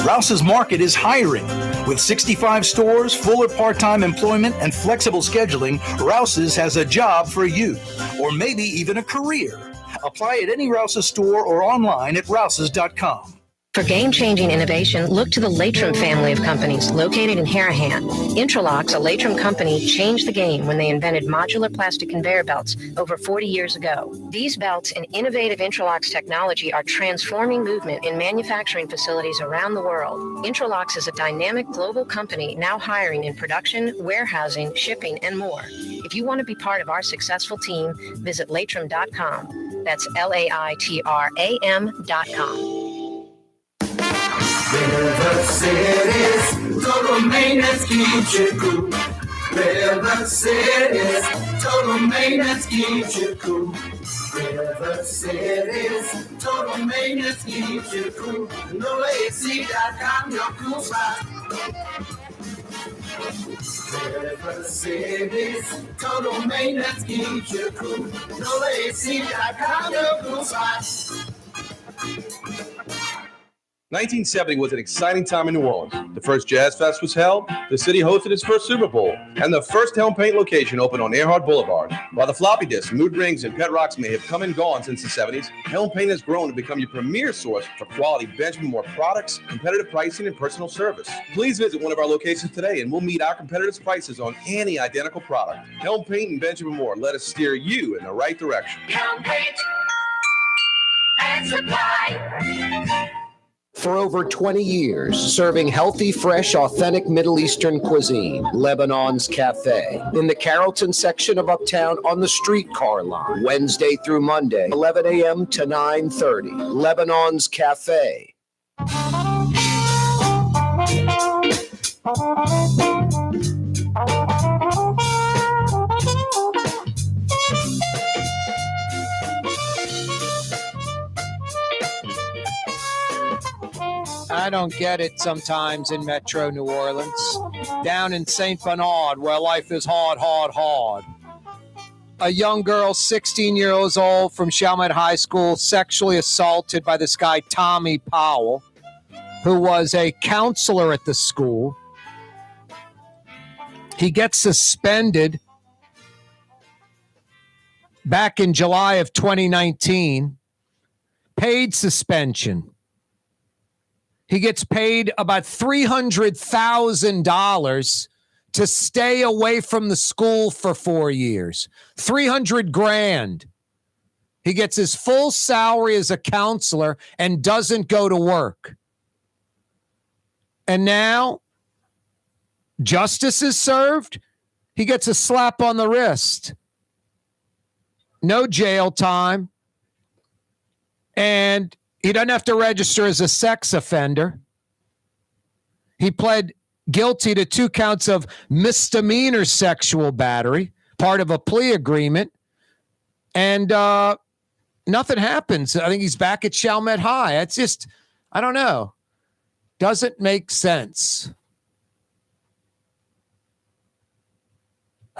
Rouse's Market is hiring. With 65 stores, full or part-time employment, and flexible scheduling, Rouse's has a job for you, or maybe even a career. Apply at any Rouse's store or online at rouses.com. For game-changing innovation, look to the Latrim family of companies located in Harahan. Intralocks, a Latrim company, changed the game when they invented modular plastic conveyor belts over 40 years ago. These belts and innovative Intralocks technology are transforming movement in manufacturing facilities around the world. Intralocks is a dynamic global company now hiring in production, warehousing, shipping, and more. If you want to be part of our successful team, visit Latrim.com. That's LAITRAM.com. River City's total maintenance keeps you cool. River City's total maintenance keeps you cool. River City's total maintenance keeps you cool. NoAC.com, your cool spot. River City's total maintenance keeps you cool. NoAC.com, your cool spot. 1970 was an exciting time in New Orleans. The first Jazz Fest was held, the city hosted its first Super Bowl, and the first Helm Paint location opened on Earhart Boulevard. While the floppy disks, mood rings, and pet rocks may have come and gone since the 70s, Helm Paint has grown to become your premier source for quality Benjamin Moore products, competitive pricing, and personal service. Please visit one of our locations today and we'll meet our competitors' prices on any identical product. Helm Paint and Benjamin Moore, let us steer you in the right direction. Helm Paint and Supply. For over 20 years, serving healthy, fresh, authentic Middle Eastern cuisine, Lebanon's Cafe, in the Carrollton section of Uptown on the streetcar line, Wednesday through Monday, 11 a.m. to 9:30. Lebanon's Cafe. I don't get it sometimes in Metro New Orleans. Down in St. Bernard, where life is hard, hard, hard. A young girl, 16 years old, from Chalmette High School, sexually assaulted by this guy, Tommy Powell, who was a counselor at the school. He gets suspended back in July of 2019. Paid suspension. He gets paid about $300,000 to stay away from the school for 4 years. $300,000. He gets his full salary as a counselor and doesn't go to work. And now, justice is served. He gets a slap on the wrist. No jail time. And he doesn't have to register as a sex offender. He pled guilty to 2 counts of misdemeanor sexual battery, part of a plea agreement. And nothing happens. I think he's back at Chalmette High. It's just, I don't know. Doesn't make sense.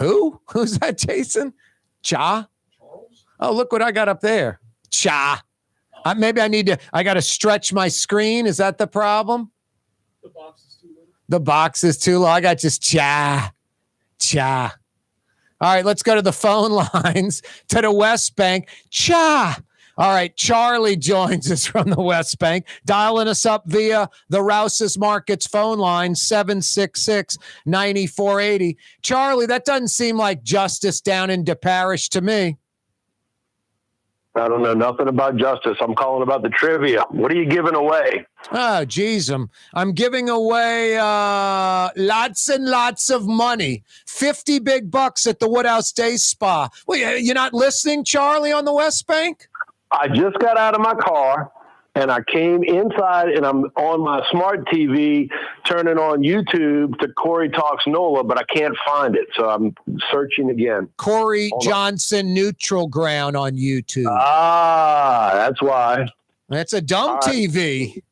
Who? Who's that, Jason? Cha? Oh, look what I got up there. Cha. Maybe I got to stretch my screen. Is that the problem? The box is too low. I got just cha. All right, let's go to the phone lines to the Westbank. Cha. All right, Charlie joins us from the Westbank, dialing us up via the Rouse's Markets phone line, 766-9480. Charlie, that doesn't seem like justice down in DeParish to me. I don't know nothing about justice. I'm calling about the trivia. What are you giving away? Oh, geez. I'm giving away lots and lots of money. 50 big bucks at the Woodhouse Day Spa. Well, you're not listening, Charlie, on the Westbank? I just got out of my car, and I came inside, and I'm on my smart TV turning on YouTube to Kaare Talks NOLA, but I can't find it, so I'm searching again. Corey Johnson Neutral Ground on YouTube. Ah, that's why. That's a dumb TV.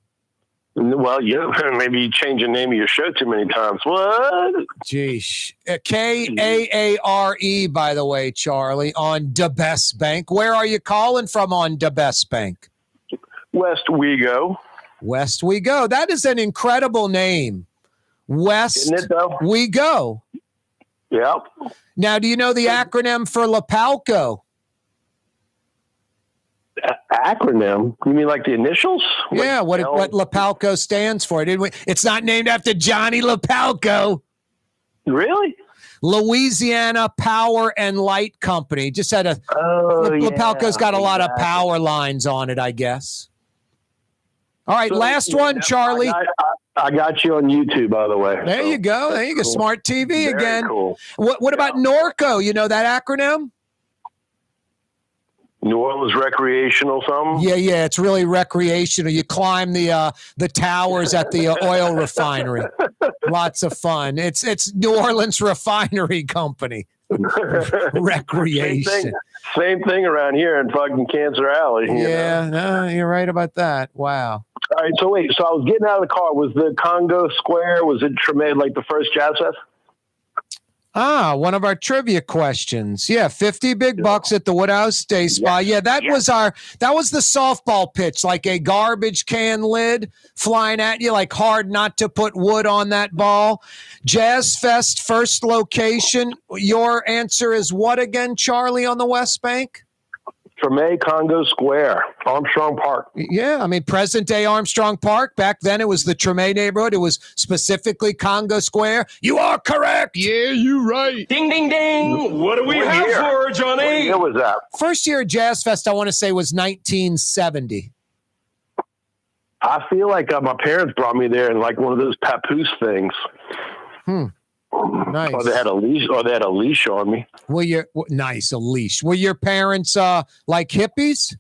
Well, yeah, maybe you change the name of your show too many times. What? Jeez. Kaare, by the way, Charlie, on the Best Bank. Where are you calling from on the Best Bank? West Wego. West Wego. That is an incredible name. West Isn't it, though? Wego. Yep. Now, do you know the acronym for LaPalco? acronym? You mean like the initials? Yeah, what Lapalco stands for. It's not named after Johnny Lapalco. Really? Louisiana Power and Light Company. Just had Lapalco's got a lot of power lines on it, I guess. All right, last one, Charlie. I got you on YouTube, by the way. There you go. There you go. Smart TV again. Cool. What about Norco? You know that acronym? New Orleans recreational something? Yeah. It's really recreational. You climb the towers at the oil refinery. Lots of fun. It's New Orleans Refinery Company. Recreation. Same thing around here in fucking Cancer Alley. No, you're right about that. Wow. All right, so wait. So I was getting out of the car. Was the Congo Square? Was it Treme, like the first Jazz Fest? One of our trivia questions. Yeah, 50 big bucks at the Woodhouse Day Spa. Yeah, that was the softball pitch, like a garbage can lid flying at you, like hard not to put wood on that ball. Jazz Fest first location. Your answer is what again, Charlie, on the West Bank? Treme Congo Square, Armstrong Park. Yeah, I mean, present-day Armstrong Park. Back then, it was the Treme neighborhood. It was specifically Congo Square. You are correct. Yeah, you're right. Ding, ding, ding. What do we have for her, Johnny? What year was that? First year of Jazz Fest, I want to say, was 1970. I feel like my parents brought me there in like one of those papoose things. Nice. Or they had a leash on me. Nice, a leash. Were your parents like hippies?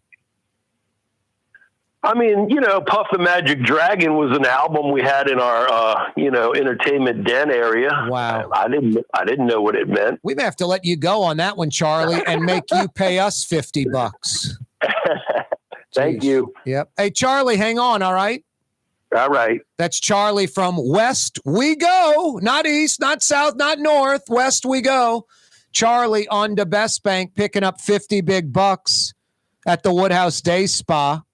I mean, Puff the Magic Dragon was an album we had in our, entertainment den area. Wow. I didn't know what it meant. We may have to let you go on that one, Charlie, and make you pay us $50. Thank you. Yep. Hey, Charlie, hang on. All right. All right. That's Charlie from West We Go. Not East, not South, not North. West We Go. Charlie on the Westbank picking up 50 big bucks at the Woodhouse Day Spa.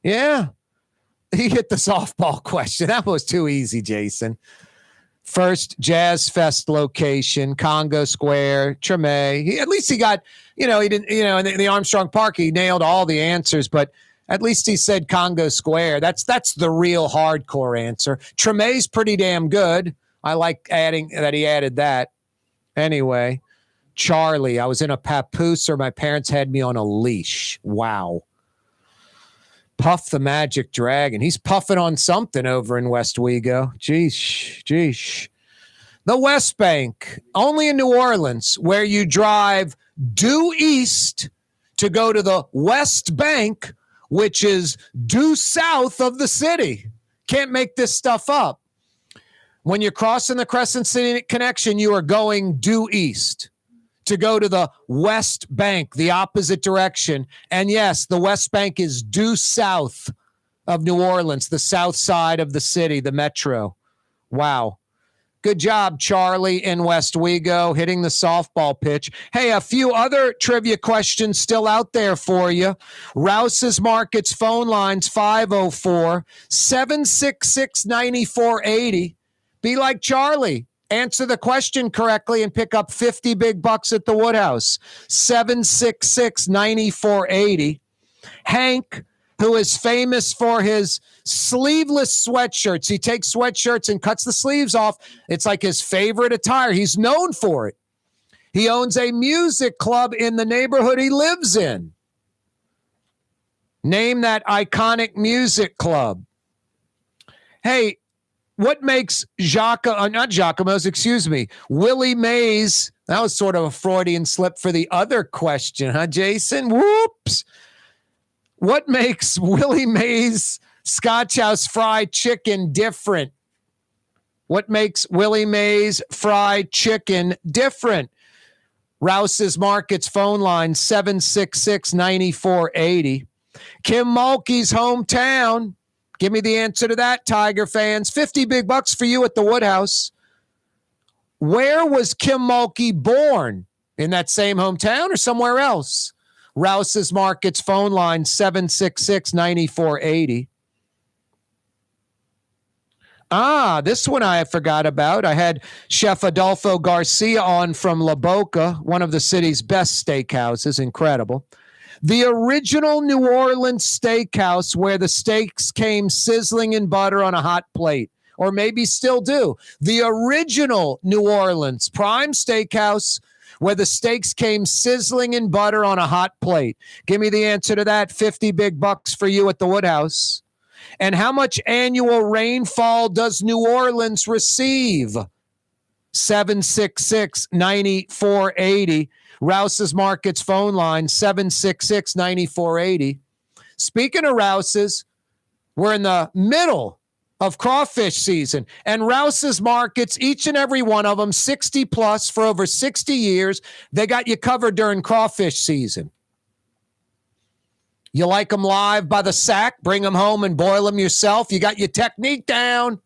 Yeah. He hit the softball question. That was too easy, Jason. First Jazz Fest location, Congo Square, Treme. At least he got, he didn't, in the Armstrong Park, he nailed all the answers, but at least he said Congo Square. That's the real hardcore answer. Treme's pretty damn good. I like adding that he added that. Anyway, Charlie, I was in a papoose or my parents had me on a leash. Wow. Puff the Magic Dragon. He's puffing on something over in West Wego. Geesh. The West Bank, only in New Orleans, where you drive due east to go to the West Bank, which is due south of the city. Can't make this stuff up. When you're crossing the Crescent City Connection, you are going due east to go to the West Bank, the opposite direction. And yes, the West Bank is due south of New Orleans, the south side of the city, the metro. Wow. Good job, Charlie in West Wego, hitting the softball pitch. Hey, a few other trivia questions still out there for you. Rouse's Markets phone lines 504-766-9480. Be like Charlie. Answer the question correctly and pick up 50 big bucks at the Woodhouse. 766-9480. Hank, who is famous for his sleeveless sweatshirts. He takes sweatshirts and cuts the sleeves off. It's like his favorite attire. He's known for it. He owns a music club in the neighborhood he lives in. Name that iconic music club. Hey, what makes Willie Mays, that was sort of a Freudian slip for the other question, huh, Jason? Whoops. What makes Willie Mays Scotch House fried chicken different? What makes Willie Mays fried chicken different? Rouse's Markets phone line 766-9480. Kim Mulkey's hometown. Give me the answer to that, Tiger fans. 50 big bucks for you at the Woodhouse. Where was Kim Mulkey born? In that same hometown or somewhere else? Rouse's Markets phone line 766-9480. This one I forgot about. I had Chef Adolfo Garcia on from La Boca, one of the city's best steakhouses. Incredible. The original New Orleans steakhouse where the steaks came sizzling in butter on a hot plate, or maybe still do. The original New Orleans prime steakhouse where the steaks came sizzling in butter on a hot plate. Give me the answer to that. 50 big bucks for you at the Woodhouse. And how much annual rainfall does New Orleans receive? 766-9480. Rouse's Markets phone line, 766-9480. Speaking of Rouse's, we're in the middle of crawfish season. And Rouse's Markets, each and every one of them, 60 plus for over 60 years, they got you covered during crawfish season. You like them live by the sack, bring them home and boil them yourself. You got your technique down.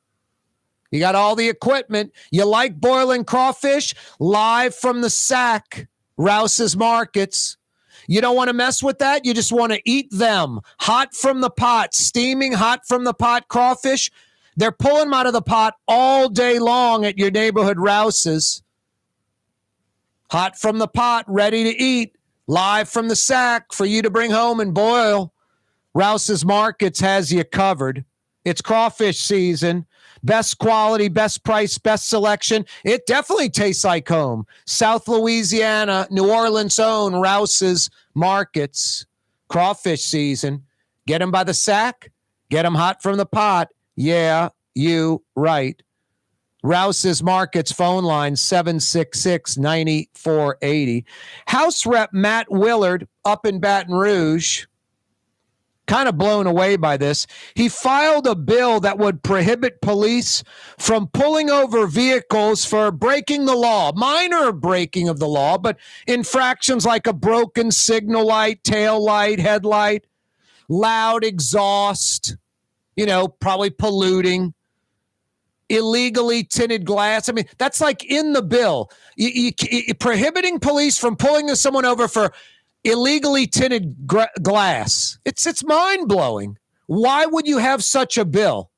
You got all the equipment. You like boiling crawfish live from the sack. Rouse's Markets. You don't want to mess with that. You just want to eat them hot from the pot, steaming hot from the pot crawfish. They're pulling them out of the pot all day long at your neighborhood Rouse's. Hot from the pot, ready to eat, live from the sack for you to bring home and boil. Rouse's Markets has you covered. It's crawfish season. Best quality, best price, best selection. It definitely tastes like home. South Louisiana, New Orleans own Rouse's Markets. Crawfish season. Get them by the sack. Get them hot from the pot. Yeah, you right. Rouse's Markets phone line, 766-9480. House Rep Matt Willard up in Baton Rouge, kind of blown away by this. He filed a bill that would prohibit police from pulling over vehicles for breaking the law, minor breaking of the law, but infractions like a broken signal light, tail light, headlight, loud exhaust, probably polluting, illegally tinted glass. I mean, that's like in the bill. Prohibiting police from pulling someone over for illegally tinted glass. It's mind-blowing. Why would you have such a bill?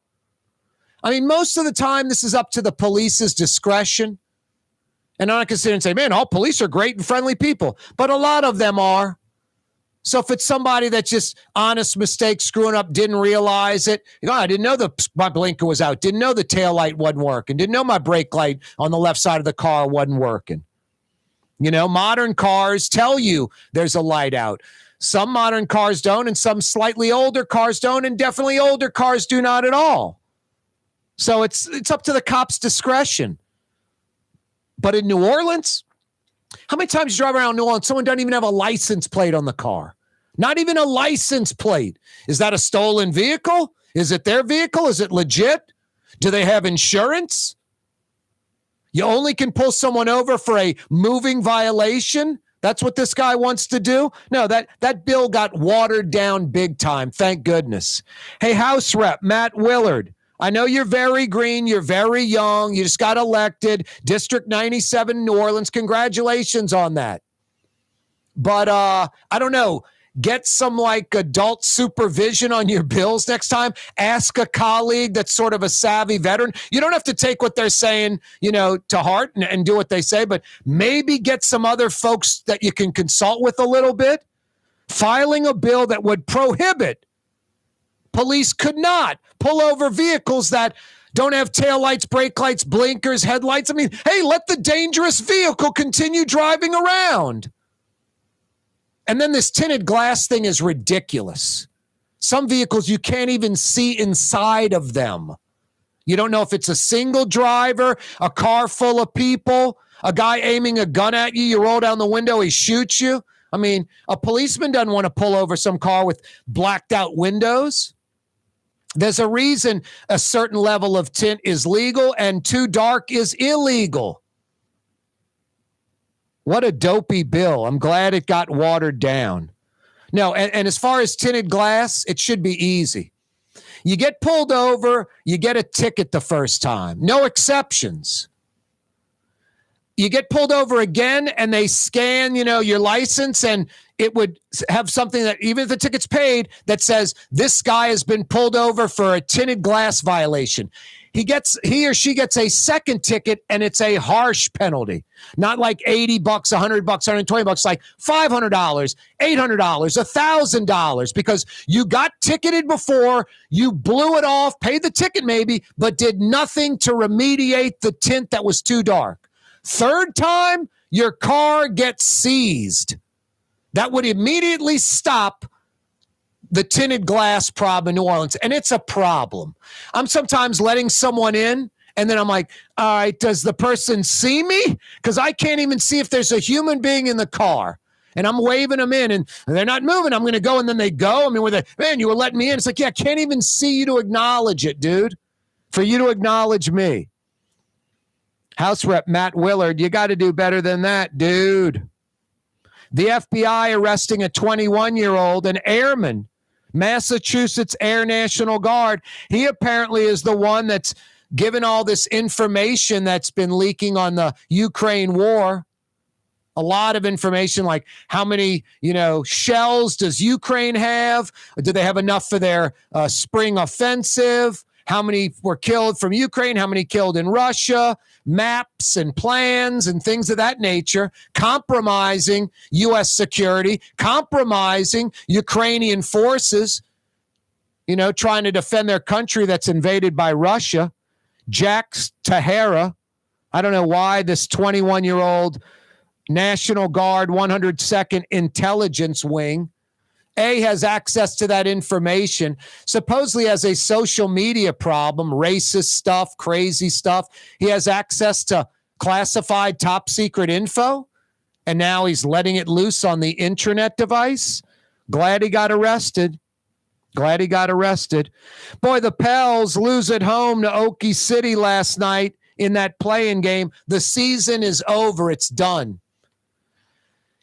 I mean, most of the time, this is up to the police's discretion. And I'm not going to sit and say, man, all police are great and friendly people. But a lot of them are. So if it's somebody that's just honest mistake, screwing up, didn't realize it. I didn't know my blinker was out. Didn't know the tail light wasn't working. Didn't know my brake light on the left side of the car wasn't working. Modern cars tell you there's a light out. Some modern cars don't, and some slightly older cars don't, and definitely older cars do not at all. So it's up to the cop's discretion. But in New Orleans, how many times you drive around New Orleans, someone doesn't even have a license plate on the car? Not even a license plate. Is that a stolen vehicle? Is it their vehicle? Is it legit? Do they have insurance? You only can pull someone over for a moving violation. That's what this guy wants to do. No, that bill got watered down big time. Thank goodness. Hey, House Rep Matt Willard, I know you're very green. You're very young. You just got elected. District 97, New Orleans. Congratulations on that. But I don't know. Get some adult supervision on your bills next time. Ask a colleague that's sort of a savvy veteran. You don't have to take what they're saying, to heart and do what they say, but maybe get some other folks that you can consult with a little bit. Filing a bill that would prohibit police could not pull over vehicles that don't have taillights, brake lights, blinkers, headlights. I mean, hey, let the dangerous vehicle continue driving around. And then this tinted glass thing is ridiculous. Some vehicles, you can't even see inside of them. You don't know if it's a single driver, a car full of people, a guy aiming a gun at you. You roll down the window, he shoots you. I mean, a policeman doesn't want to pull over some car with blacked out windows. There's a reason a certain level of tint is legal and too dark is illegal. What a dopey bill. I'm glad it got watered down. No, and as far as tinted glass, it should be easy. You get pulled over, you get a ticket the first time. No exceptions. You get pulled over again, and they scan, your license, and it would have something that, even if the ticket's paid, that says, this guy has been pulled over for a tinted glass violation. he or she gets a second ticket, and it's a harsh penalty. Not like $80, $100, $120, like $500, $800, $1,000, because you got ticketed before, you blew it off, paid the ticket maybe, but did nothing to remediate the tint that was too dark. Third time, your car gets seized. That would immediately stop the tinted glass problem in New Orleans, and it's a problem. I'm sometimes letting someone in, and then I'm like, all right, does the person see me? Because I can't even see if there's a human being in the car. And I'm waving them in, and they're not moving. I'm going to go, and then they go. I mean, man, you were letting me in. It's like, yeah, I can't even see you to acknowledge it, dude, for you to acknowledge me. House Rep Matt Willard, you got to do better than that, dude. The FBI arresting a 21-year-old, an airman, Massachusetts Air National Guard. He apparently is the one that's given all this information that's been leaking on the Ukraine war. A lot of information, like how many, shells does Ukraine have? Do they have enough for their spring offensive? How many were killed from Ukraine? How many killed in Russia? Maps and plans and things of that nature, compromising U.S. security, compromising Ukrainian forces, trying to defend their country that's invaded by Russia. Jack Tahara, I don't know why this 21-year-old National Guard 102nd Intelligence Wing has access to that information, supposedly has a social media problem, racist stuff, crazy stuff. He has access to classified top secret info, and now he's letting it loose on the internet device. Glad he got arrested. Boy, the Pels lose at home to Okie City last night in that play-in game. The season is over. It's done.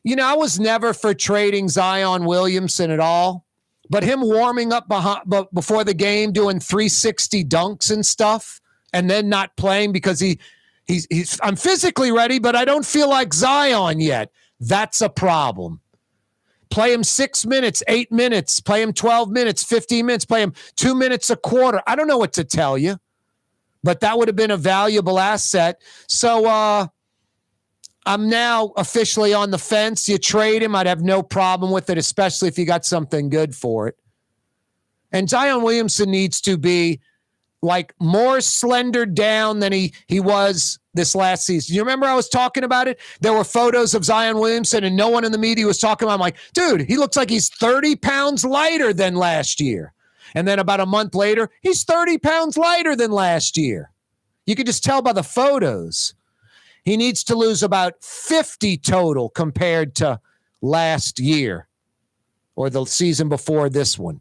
I was never for trading Zion Williamson at all, but him warming up before the game, doing 360 dunks and stuff, and then not playing because he's I'm physically ready, but I don't feel like Zion yet. That's a problem. Play him 6 minutes, 8 minutes, play him 12 minutes, 15 minutes, play him 2 minutes a quarter. I don't know what to tell you, but that would have been a valuable asset. So, I'm now officially on the fence. You trade him, I'd have no problem with it, especially if you got something good for it. And Zion Williamson needs to be like more slender down than he was this last season. You remember I was talking about it? There were photos of Zion Williamson and no one in the media was talking about him. I'm like, dude, he looks like he's 30 pounds lighter than last year. And then about a month later, he's 30 pounds lighter than last year. You could just tell by the photos. He needs to lose about 50 total compared to last year or the season before this one.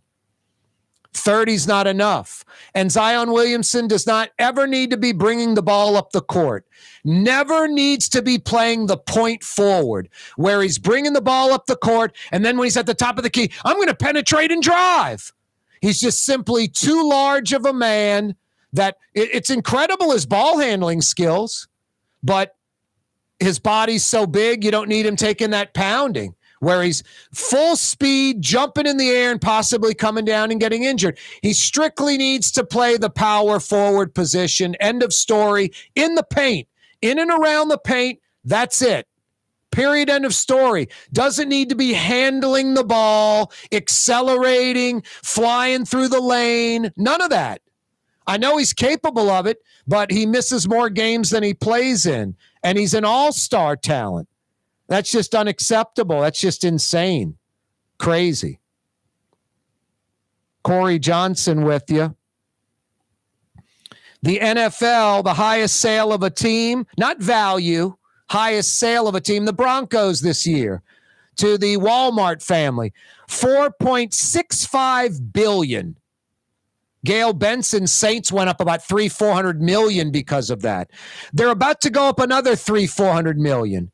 30's not enough. And Zion Williamson does not ever need to be bringing the ball up the court. Never needs to be playing the point forward where he's bringing the ball up the court, and then when he's at the top of the key, I'm going to penetrate and drive. He's just simply too large of a man that it's incredible, his ball handling skills. But his body's so big, you don't need him taking that pounding where he's full speed, jumping in the air and possibly coming down and getting injured. He strictly needs to play the power forward position. End of story. In the paint, in and around the paint, that's it. Period, end of story. Doesn't need to be handling the ball, accelerating, flying through the lane. None of that. I know he's capable of it, but he misses more games than he plays in. And he's an all-star talent. That's just unacceptable. That's just insane. Crazy. Corey Johnson with you. The NFL, the highest sale of a team, not value, highest sale of a team, the Broncos this year to the Walmart family, $4.65 billion. Gail Benson's Saints went up about $400 million because of that. They're about to go up another $400 million.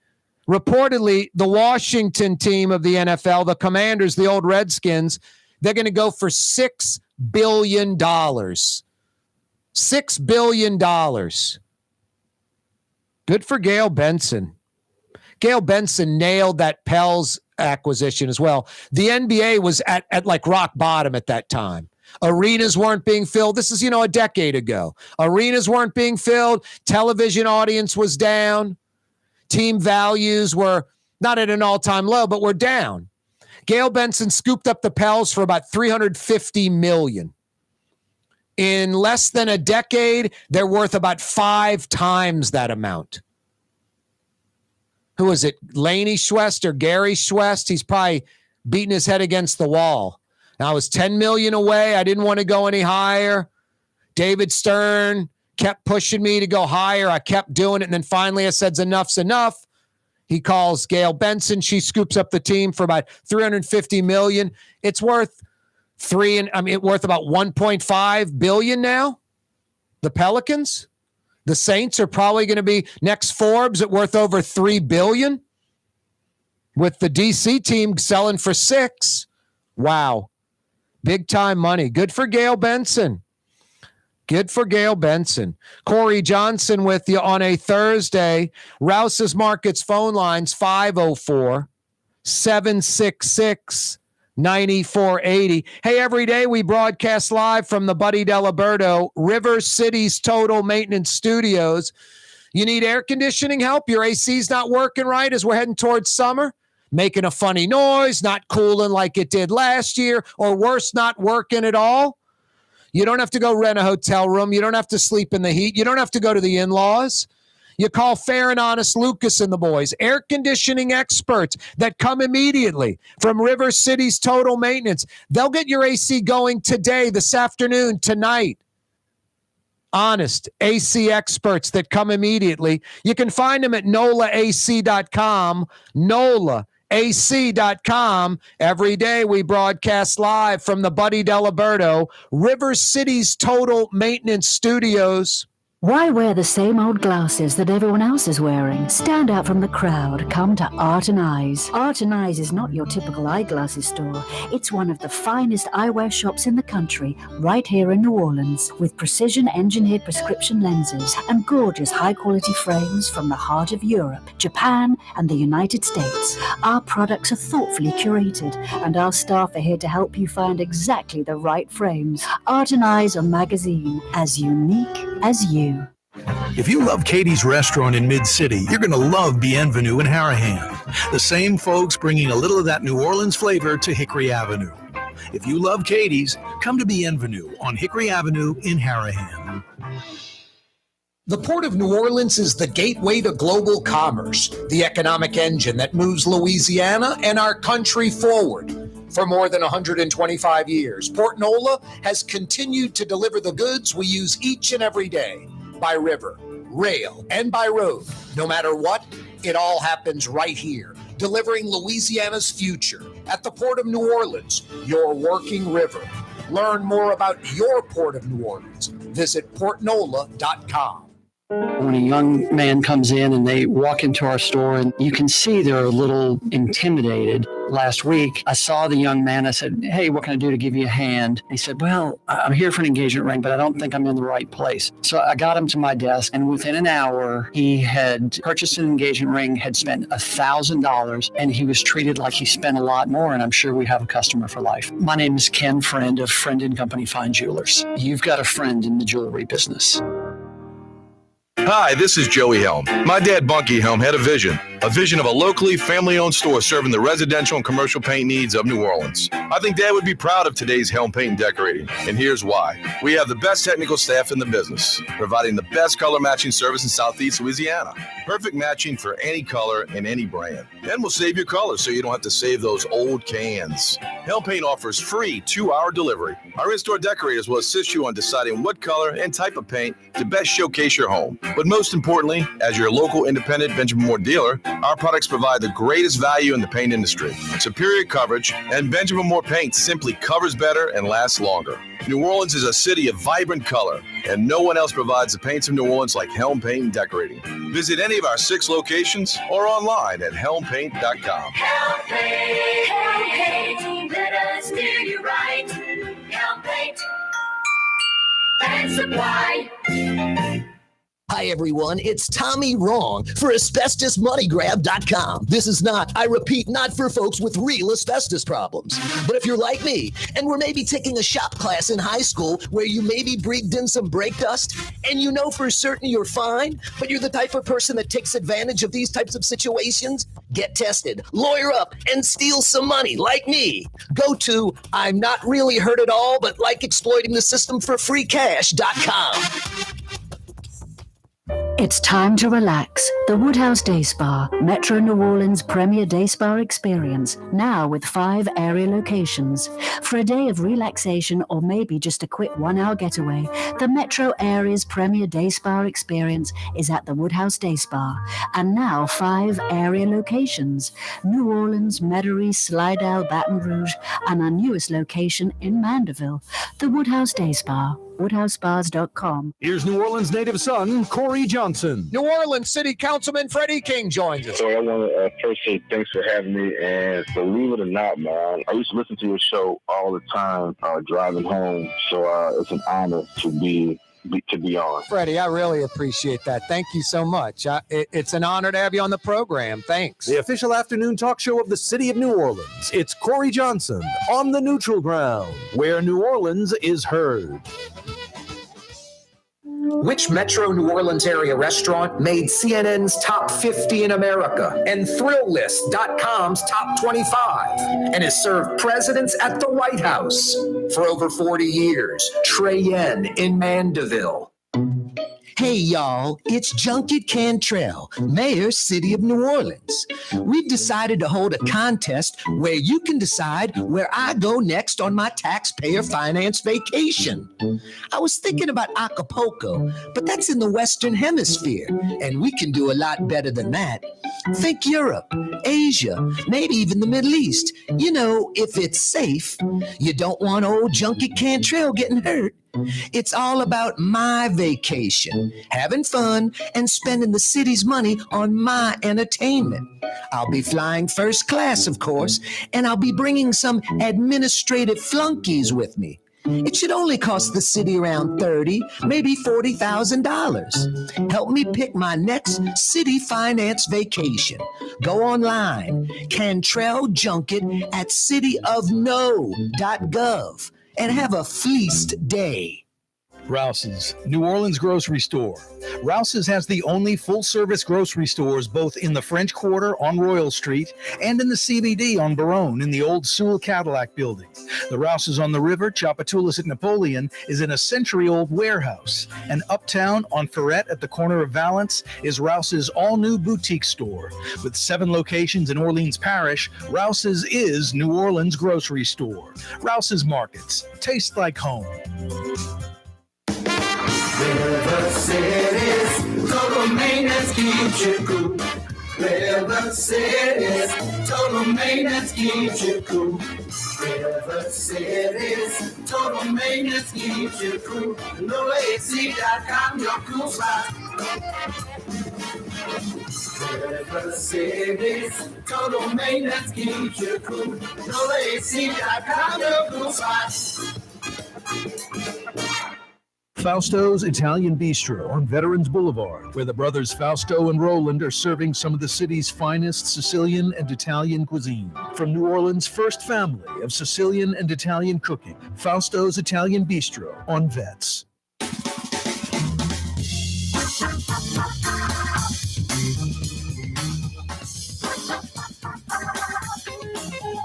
Reportedly, the Washington team of the NFL, the Commanders, the old Redskins, they're going to go for $6 billion. $6 billion. Good for Gail Benson. Gail Benson nailed that Pels acquisition as well. The NBA was at like rock bottom at that time. Arenas weren't being filled. This is, a decade ago. Arenas weren't being filled. Television audience was down. Team values were not at an all-time low, but were down. Gail Benson scooped up the Pels for about $350 million. In less than a decade, they're worth about 5 times that amount. Who is it? Laney Schwest or Gary Schwest? He's probably beating his head against the wall. Now, I was $10 million away. I didn't want to go any higher. David Stern kept pushing me to go higher. I kept doing it. And then finally I said, enough's enough. He calls Gail Benson. She scoops up the team for about $350 million. It's worth worth about $1.5 billion now. The Pelicans, the Saints are probably going to be next Forbes at worth over $3 billion. With the DC team selling for $6 billion. Wow. Big time money. Good for Gail Benson. Good for Gail Benson. Corey Johnson with you on a Thursday. Rouse's Markets phone lines 504-766-9480. Hey, every day we broadcast live from the Buddy Diliberto River City's Total Maintenance Studios. You need air conditioning help? Your AC's not working right as we're heading towards summer? Making a funny noise, not cooling like it did last year, or worse, not working at all? You don't have to go rent a hotel room. You don't have to sleep in the heat. You don't have to go to the in-laws. You call Fair and Honest Lucas and the boys, air conditioning experts that come immediately from River City's Total Maintenance. They'll get your AC going today, this afternoon, tonight. Honest AC experts that come immediately. You can find them at NOLAAC.com, NOLAAC.com. Every day we broadcast live from the Buddy Diliberto River City's Total Maintenance Studios. Why wear the same old glasses that everyone else is wearing? Stand out from the crowd. Come to Art and Eyes. Art and Eyes is not your typical eyeglasses store. It's one of the finest eyewear shops in the country, right here in New Orleans, with precision-engineered prescription lenses and gorgeous high-quality frames from the heart of Europe, Japan, and the United States. Our products are thoughtfully curated, and our staff are here to help you find exactly the right frames. Art and Eyes are magazine, as unique as you. If you love Katie's Restaurant in Mid-City, you're going to love Bienvenue in Harahan. The same folks bringing a little of that New Orleans flavor to Hickory Avenue. If you love Katie's, come to Bienvenue on Hickory Avenue in Harahan. The Port of New Orleans is the gateway to global commerce, the economic engine that moves Louisiana and our country forward. For more than 125 years, Port Nola has continued to deliver the goods we use each and every day. By river, rail, and by road. No matter what, it all happens right here, delivering Louisiana's future at the Port of New Orleans, your working river. Learn more about your Port of New Orleans. Visit portnola.com. When a young man comes in and they walk into our store and you can see they're a little intimidated. Last week, I saw the young man. I said, "Hey, what can I do to give you a hand?" He said, "Well, I'm here for an engagement ring, but I don't think I'm in the right place." So I got him to my desk, and within an hour, he had purchased an engagement ring, had spent $1,000, and he was treated like he spent a lot more, and I'm sure we have a customer for life. My name is Ken Friend of Friend & Company Fine Jewelers. You've got a friend in the jewelry business. Hi, this is Joey Helm. My dad, Bunky Helm, had a vision of a locally family-owned store serving the residential and commercial paint needs of New Orleans. I think Dad would be proud of today's Helm Paint and Decorating, and here's why. We have the best technical staff in the business, providing the best color matching service in Southeast Louisiana. Perfect matching for any color and any brand. And we'll save your colors so you don't have to save those old cans. Helm Paint offers free 2-hour delivery. Our in-store decorators will assist you on deciding what color and type of paint to best showcase your home. But most importantly, as your local independent Benjamin Moore dealer, our products provide the greatest value in the paint industry. Superior coverage, and Benjamin Moore paint simply covers better and lasts longer. New Orleans is a city of vibrant color, and no one else provides the paints of New Orleans like Helm Paint and Decorating. Visit any of our 6 locations or online at helmpaint.com. Helm Paint, let us do you right. Helm Paint and Supply. Hi, everyone. It's Tommy Wrong for AsbestosMoneyGrab.com. This is not, I repeat, not for folks with real asbestos problems. But if you're like me and were maybe taking a shop class in high school where you maybe breathed in some brake dust and you know for certain you're fine, but you're the type of person that takes advantage of these types of situations, get tested, lawyer up, and steal some money like me. Go to I'm not really hurt at all, but like exploiting the system for free cash.com. It's time to relax. The Woodhouse Day Spa, Metro New Orleans' premier day spa experience, now with 5 area locations. For a day of relaxation or maybe just a quick 1-hour getaway, the Metro area's premier day spa experience is at the Woodhouse Day Spa. And now 5 area locations: New Orleans, Metairie, Slidell, Baton Rouge, and our newest location in Mandeville. The Woodhouse Day Spa. WoodhouseSpas.com. Here's New Orleans native son, Corey Johnson. New Orleans City Councilman Freddie King joins us. So I want to first say thanks for having me. And believe it or not, man, I used to listen to your show all the time driving home. So it's an honor to be on. Freddie, I really appreciate that. Thank you so much. It's an honor to have you on the program. Thanks. The official afternoon talk show of the city of New Orleans. It's Corey Johnson on the neutral ground, where New Orleans is heard. Which Metro New Orleans area restaurant made CNN's top 50 in America and ThrillList.com's top 25 and has served presidents at the White House for over 40 years? Trey Yen in Mandeville. Hey, y'all, it's Junket Cantrell, Mayor, City of New Orleans. We've decided to hold a contest where you can decide where I go next on my taxpayer finance vacation. I was thinking about Acapulco, but that's in the Western Hemisphere, and we can do a lot better than that. Think Europe, Asia, maybe even the Middle East. You know, if it's safe. You don't want old Junket Cantrell getting hurt. It's all about my vacation, having fun, and spending the city's money on my entertainment. I'll be flying first class, of course, and I'll be bringing some administrative flunkies with me. It should only cost the city around $30,000, maybe $40,000. Help me pick my next city finance vacation. Go online, Cantrell Junket at cityofno.gov. and have a fleeced day. Rouse's, New Orleans grocery store. Rouse's has the only full-service grocery stores both in the French Quarter on Royal Street and in the CBD on Baronne in the old Sewell Cadillac building. The Rouse's on the river, Tchoupitoulas at Napoleon, is in a century-old warehouse. And uptown on Freret at the corner of Valence is Rouse's all-new boutique store. With 7 locations in Orleans Parish, Rouse's is New Orleans grocery store. Rouse's Markets. Taste like home. River City's total maintenance keeps you cool. River City's total maintenance keeps you cool. River City's total maintenance keeps you cool. NoAC.com, your cool spot. River City's total maintenance keeps you cool. NoAC.com, your cool spot. Fausto's Italian Bistro on Veterans Boulevard, where the brothers Fausto and Roland are serving some of the city's finest Sicilian and Italian cuisine. From New Orleans' first family of Sicilian and Italian cooking, Fausto's Italian Bistro on Vets.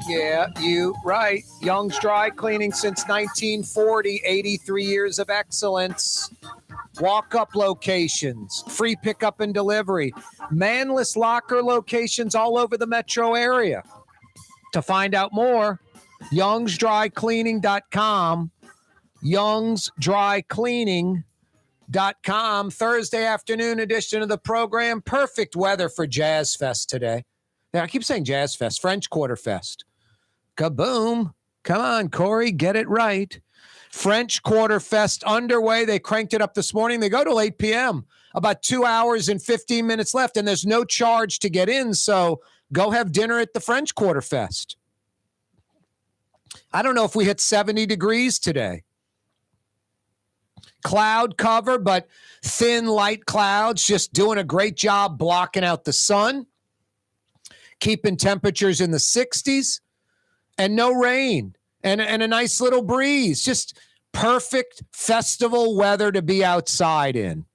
Yeah, you right. Young's Dry Cleaning since 1940, 83 years of excellence. Walk-up locations, free pickup and delivery, manless locker locations all over the metro area. To find out more, youngsdrycleaning.com, youngsdrycleaning.com. Thursday afternoon edition of the program. Perfect weather for Jazz Fest today. Now, I keep saying Jazz Fest, French Quarter Fest. Kaboom. Come on, Corey, get it right. French Quarter Fest underway. They cranked it up this morning. They go till 8 p.m. About 2 hours and 15 minutes left, and there's no charge to get in, so go have dinner at the French Quarter Fest. I don't know if we hit 70 degrees today. Cloud cover, but thin, light clouds, just doing a great job blocking out the sun, keeping temperatures in the 60s, and no rain, and a nice little breeze. Just perfect festival weather to be outside in.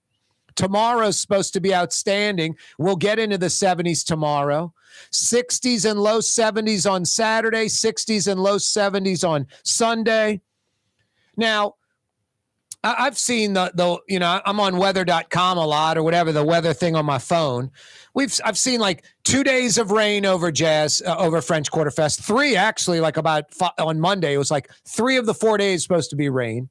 Tomorrow's supposed to be outstanding. We'll get into the 70s tomorrow. 60s and low 70s on Saturday, 60s and low 70s on Sunday. Now, I've seen the I'm on weather.com a lot, or whatever, the weather thing on my phone. I've seen like 2 days of rain over over French Quarter Fest. 3 actually, like on Monday. It was like 3 of the 4 days supposed to be rain.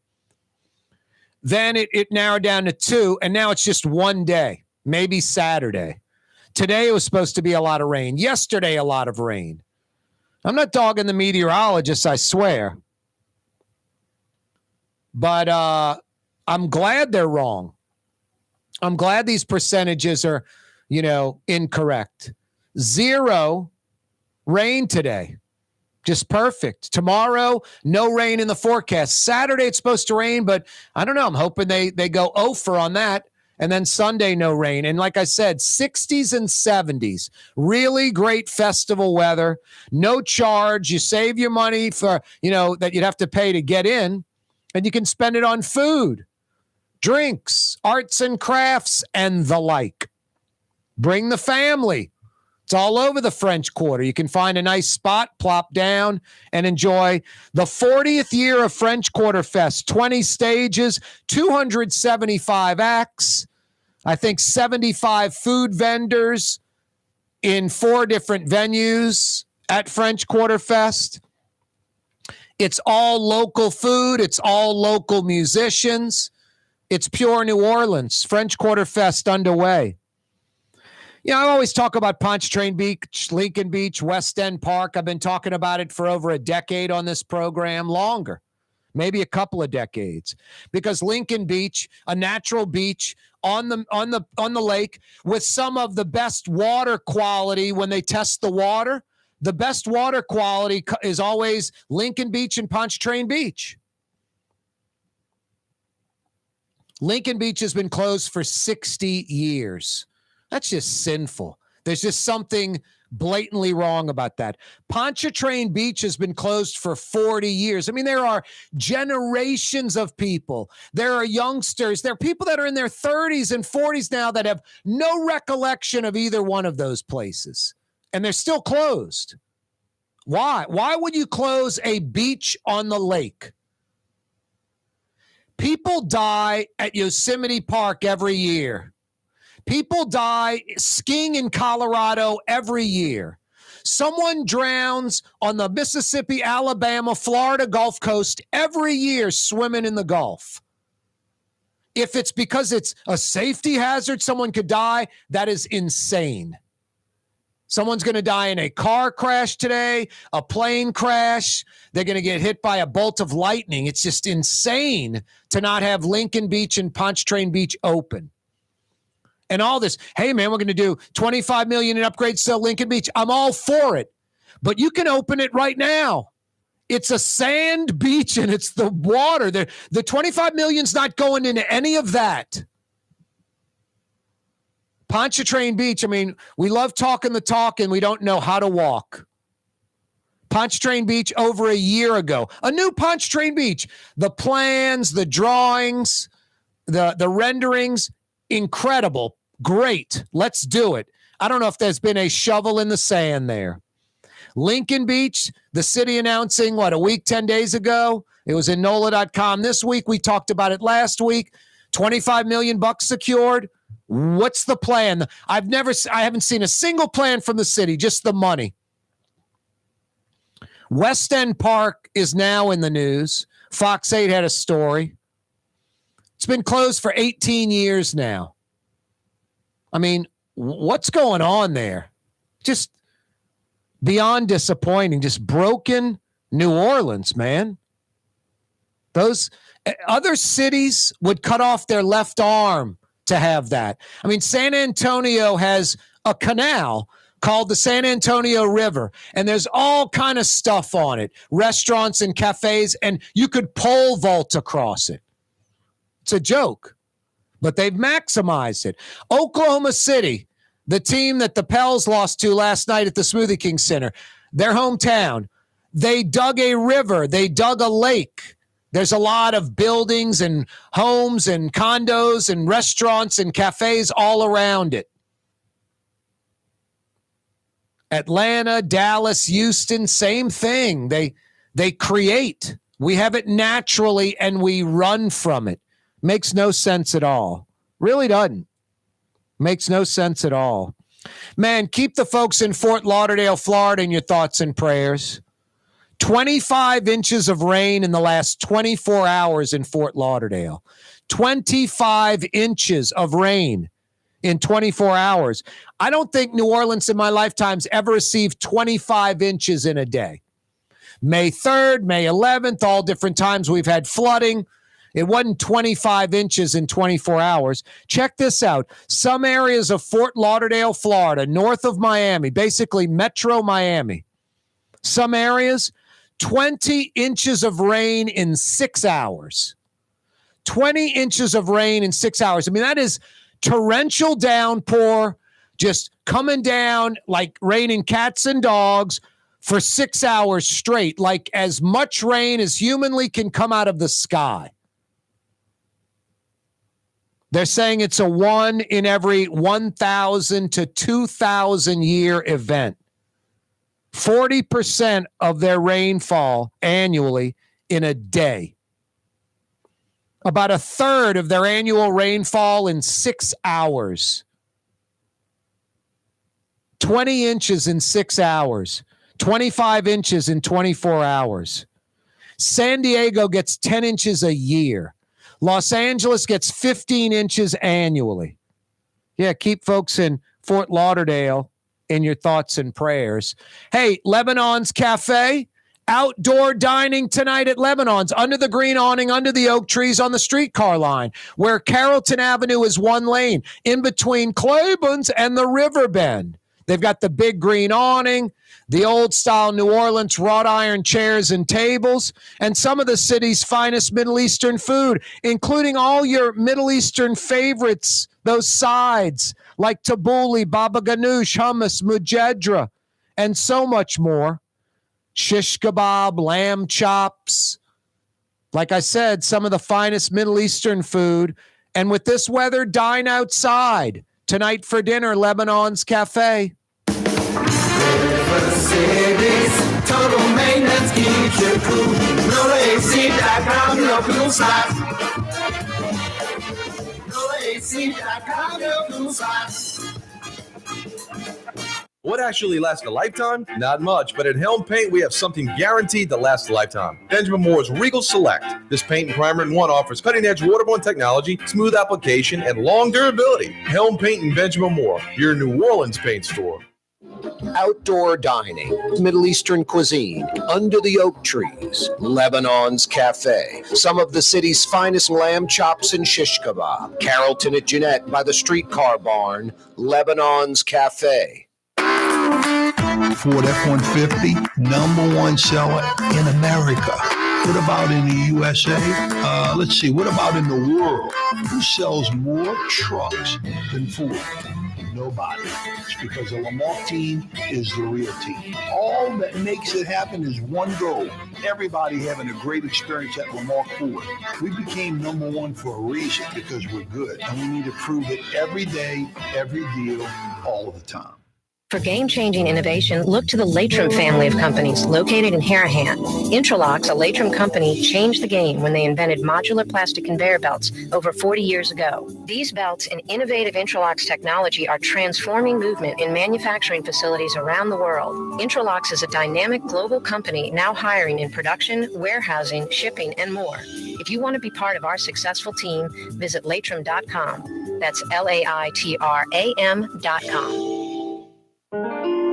Then it narrowed down to 2, and now it's just 1 day, maybe Saturday. Today it was supposed to be a lot of rain. Yesterday, a lot of rain. I'm not dogging the meteorologists, I swear. But I'm glad they're wrong. I'm glad these percentages are, incorrect. 0 rain today. Just perfect. Tomorrow, no rain in the forecast. Saturday, it's supposed to rain, but I don't know. I'm hoping they go over on that. And then Sunday, no rain. And like I said, 60s and 70s. Really great festival weather. No charge. You save your money for, that you'd have to pay to get in. And you can spend it on food, drinks, arts and crafts, and the like. Bring the family. It's all over the French Quarter. You can find a nice spot, plop down, and enjoy the 40th year of French Quarter Fest. 20 stages, 275 acts, I think 75 food vendors in 4 different venues at French Quarter Fest. It's all local food. It's all local musicians. It's pure New Orleans. French Quarter Fest underway. I always talk about Pontchartrain Beach, Lincoln Beach, West End Park. I've been talking about it for over a decade on this program, longer, maybe a couple of decades, because Lincoln Beach, a natural beach on the lake with some of the best water quality when they test the water. The best water quality is always Lincoln Beach and Pontchartrain Beach. Lincoln Beach has been closed for 60 years. That's just sinful. There's just something blatantly wrong about that. Pontchartrain Beach has been closed for 40 years. I mean, there are generations of people. There are youngsters. There are people that are in their 30s and 40s now that have no recollection of either one of those places. And they're still closed. Why? Why would you close a beach on the lake? People die at Yosemite Park every year. People die skiing in Colorado every year. Someone drowns on the Mississippi, Alabama, Florida Gulf Coast every year swimming in the Gulf. If it's because it's a safety hazard, someone could die, that is insane. Someone's going to die in a car crash today, a plane crash. They're going to get hit by a bolt of lightning. It's just insane to not have Lincoln Beach and Pontchartrain Beach open. And all this, hey, man, we're going to do $25 million in upgrades to Lincoln Beach. I'm all for it. But you can open it right now. It's a sand beach, and it's the water. The $25 million's not going into any of that. Pontchartrain Beach, I mean, we love talking the talk, and we don't know how to walk. Pontchartrain Beach over a year ago. A new Pontchartrain Beach. The plans, the drawings, the renderings, incredible. Great. Let's do it. I don't know if there's been a shovel in the sand there. Lincoln Beach, the city announcing, a week, 10 days ago? It was in NOLA.com this week. We talked about it last week. $25 million secured. What's the plan? I haven't seen a single plan from the city, just the money. West End Park is now in the news. Fox 8 had a story. It's been closed for 18 years now. I mean, what's going on there? Just beyond disappointing. Just broken New Orleans, man. Those other cities would cut off their left arm to have that. I mean, San Antonio has a canal called the San Antonio River, and there's all kind of stuff on it, restaurants and cafes, and you could pole vault across it. It's a joke, but they've maximized it. Oklahoma City, the team that the Pels lost to last night at the Smoothie King Center, their hometown, they dug a river. They dug a lake. There's a lot of buildings and homes and condos and restaurants and cafes all around it. Atlanta, Dallas, Houston, same thing. They create. We have it naturally and we run from it. Makes no sense at all. Really doesn't. Makes no sense at all. Man, keep the folks in Fort Lauderdale, Florida in your thoughts and prayers. 25 inches of rain in the last 24 hours in Fort Lauderdale. 25 inches of rain in 24 hours. I don't think New Orleans in my lifetime's ever received 25 inches in a day. May 3rd, May 11th, all different times we've had flooding. It wasn't 25 inches in 24 hours. Check this out. Some areas of Fort Lauderdale, Florida, north of Miami, basically metro Miami. Some areas, 20 inches of rain in 6 hours. 20 inches of rain in 6 hours. I mean, that is torrential downpour just coming down like raining cats and dogs for 6 hours straight, like as much rain as humanly can come out of the sky. They're saying it's a 1 in every 1,000 to 2,000 year event. 40% of their rainfall annually in a day. About a third of their annual rainfall in 6 hours. 20 inches in 6 hours. 25 inches in 24 hours. San Diego gets 10 inches a year. Los Angeles gets 15 inches annually. Yeah, keep folks in Fort Lauderdale in your thoughts and prayers. Hey, Lebanon's Cafe, outdoor dining tonight at Lebanon's, under the green awning, under the oak trees on the streetcar line, where Carrollton Avenue is one lane, in between Claiborne's and the River Bend. They've got the big green awning, the old-style New Orleans wrought iron chairs and tables, and some of the city's finest Middle Eastern food, including all your Middle Eastern favorites, those sides like tabbouleh, baba ganoush, hummus, mujedra, and so much more. Shish kebab, lamb chops. Like I said, some of the finest Middle Eastern food. And with this weather, dine outside. Tonight for dinner, Lebanon's Cafe. Total maintenance keeps you cool. NoAC.com, no cool spots. NoAC.com, no cool spots. What actually lasts a lifetime? Not much, but at Helm Paint, we have something guaranteed to last a lifetime. Benjamin Moore's Regal Select. This paint and primer in one offers cutting-edge waterborne technology, smooth application, and long durability. Helm Paint and Benjamin Moore, your New Orleans paint store. Outdoor dining, Middle Eastern cuisine, under the oak trees, Lebanon's Cafe, some of the city's finest lamb chops and shish kebab, Carrollton at Jeanette by the streetcar barn, Lebanon's Cafe. Ford F-150, #1 seller in America. What about in the USA? Let's see, what about in the world? Who sells more trucks than Ford? Nobody. It's because the Lamar team is the real team. All that makes it happen is one goal. Everybody having a great experience at Lamar Ford. We became #1 for a reason, because we're good. And we need to prove it every day, every deal, all the time. For game-changing innovation, look to the Latrim family of companies located in Harahan. Intralocks, a Latrim company, changed the game when they invented modular plastic conveyor belts over 40 years ago. These belts and innovative Intralocks technology are transforming movement in manufacturing facilities around the world. Intralocks is a dynamic global company now hiring in production, warehousing, shipping, and more. If you want to be part of our successful team, visit Latrim.com. That's LAITRAM.com.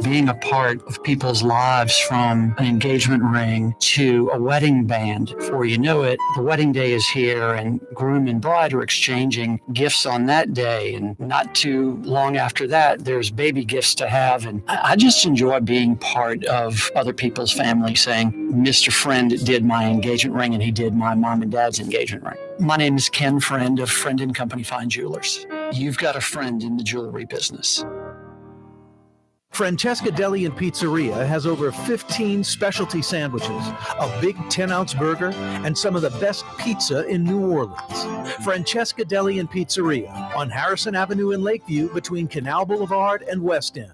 Being a part of people's lives, from an engagement ring to a wedding band. Before you know it, the wedding day is here and groom and bride are exchanging gifts on that day. And not too long after that, there's baby gifts to have. And I just enjoy being part of other people's family, saying, Mr. Friend did my engagement ring and he did my mom and dad's engagement ring. My name is Ken Friend of Friend & Company Fine Jewelers. You've got a friend in the jewelry business. Francesca Deli and Pizzeria has over 15 specialty sandwiches, a big 10-ounce burger, and some of the best pizza in New Orleans. Francesca Deli and Pizzeria on Harrison Avenue in Lakeview between Canal Boulevard and West End.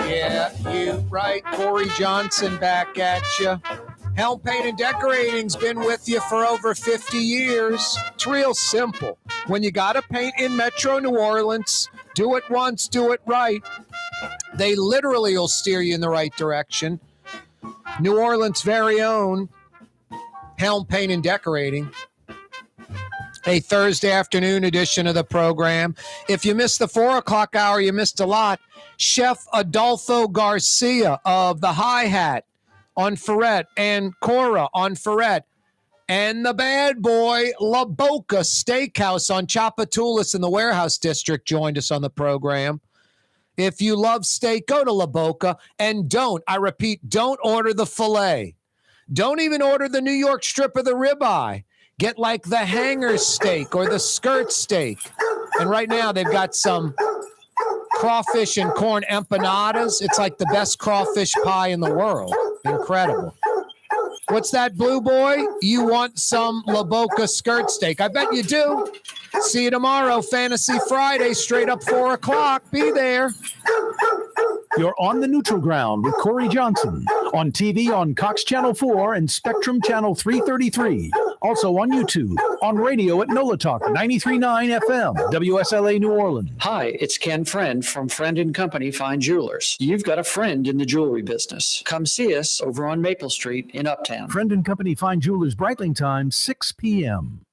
Yeah, you right. Corey Johnson back at you. Helm Paint and Decorating's been with you for over 50 years. It's real simple. When you got to paint in Metro New Orleans, do it once, do it right. They literally will steer you in the right direction. New Orleans' very own Helm Paint and Decorating. A Thursday afternoon edition of the program. If you missed the 4 o'clock hour, you missed a lot. Chef Adolfo Garcia of the High Hat on Freret and Ancora on Freret, and the bad boy La Boca Steakhouse on Chapatulas in the Warehouse District joined us on the program. If you love steak, go to La Boca, and I repeat, don't order the filet. Don't even order the New York strip or the ribeye. Get like the hanger steak or the skirt steak. And right now they've got some crawfish and corn empanadas. It's like the best crawfish pie in the world. Incredible. What's that, Blue Boy? You want some La Boca skirt steak? I bet you do. See you tomorrow, Fantasy Friday, straight up 4 o'clock. Be there. You're on the neutral ground with Corey Johnson on TV on Cox Channel 4 and Spectrum Channel 333. Also on YouTube, on radio at NOLA Talk 93.9 FM, WSLA New Orleans. Hi, it's Ken Friend from Friend & Company Fine Jewelers. You've got a friend in the jewelry business. Come see us over on Maple Street in Uptown. Friend & Company Fine Jewelers, Breitling time, 6 p.m.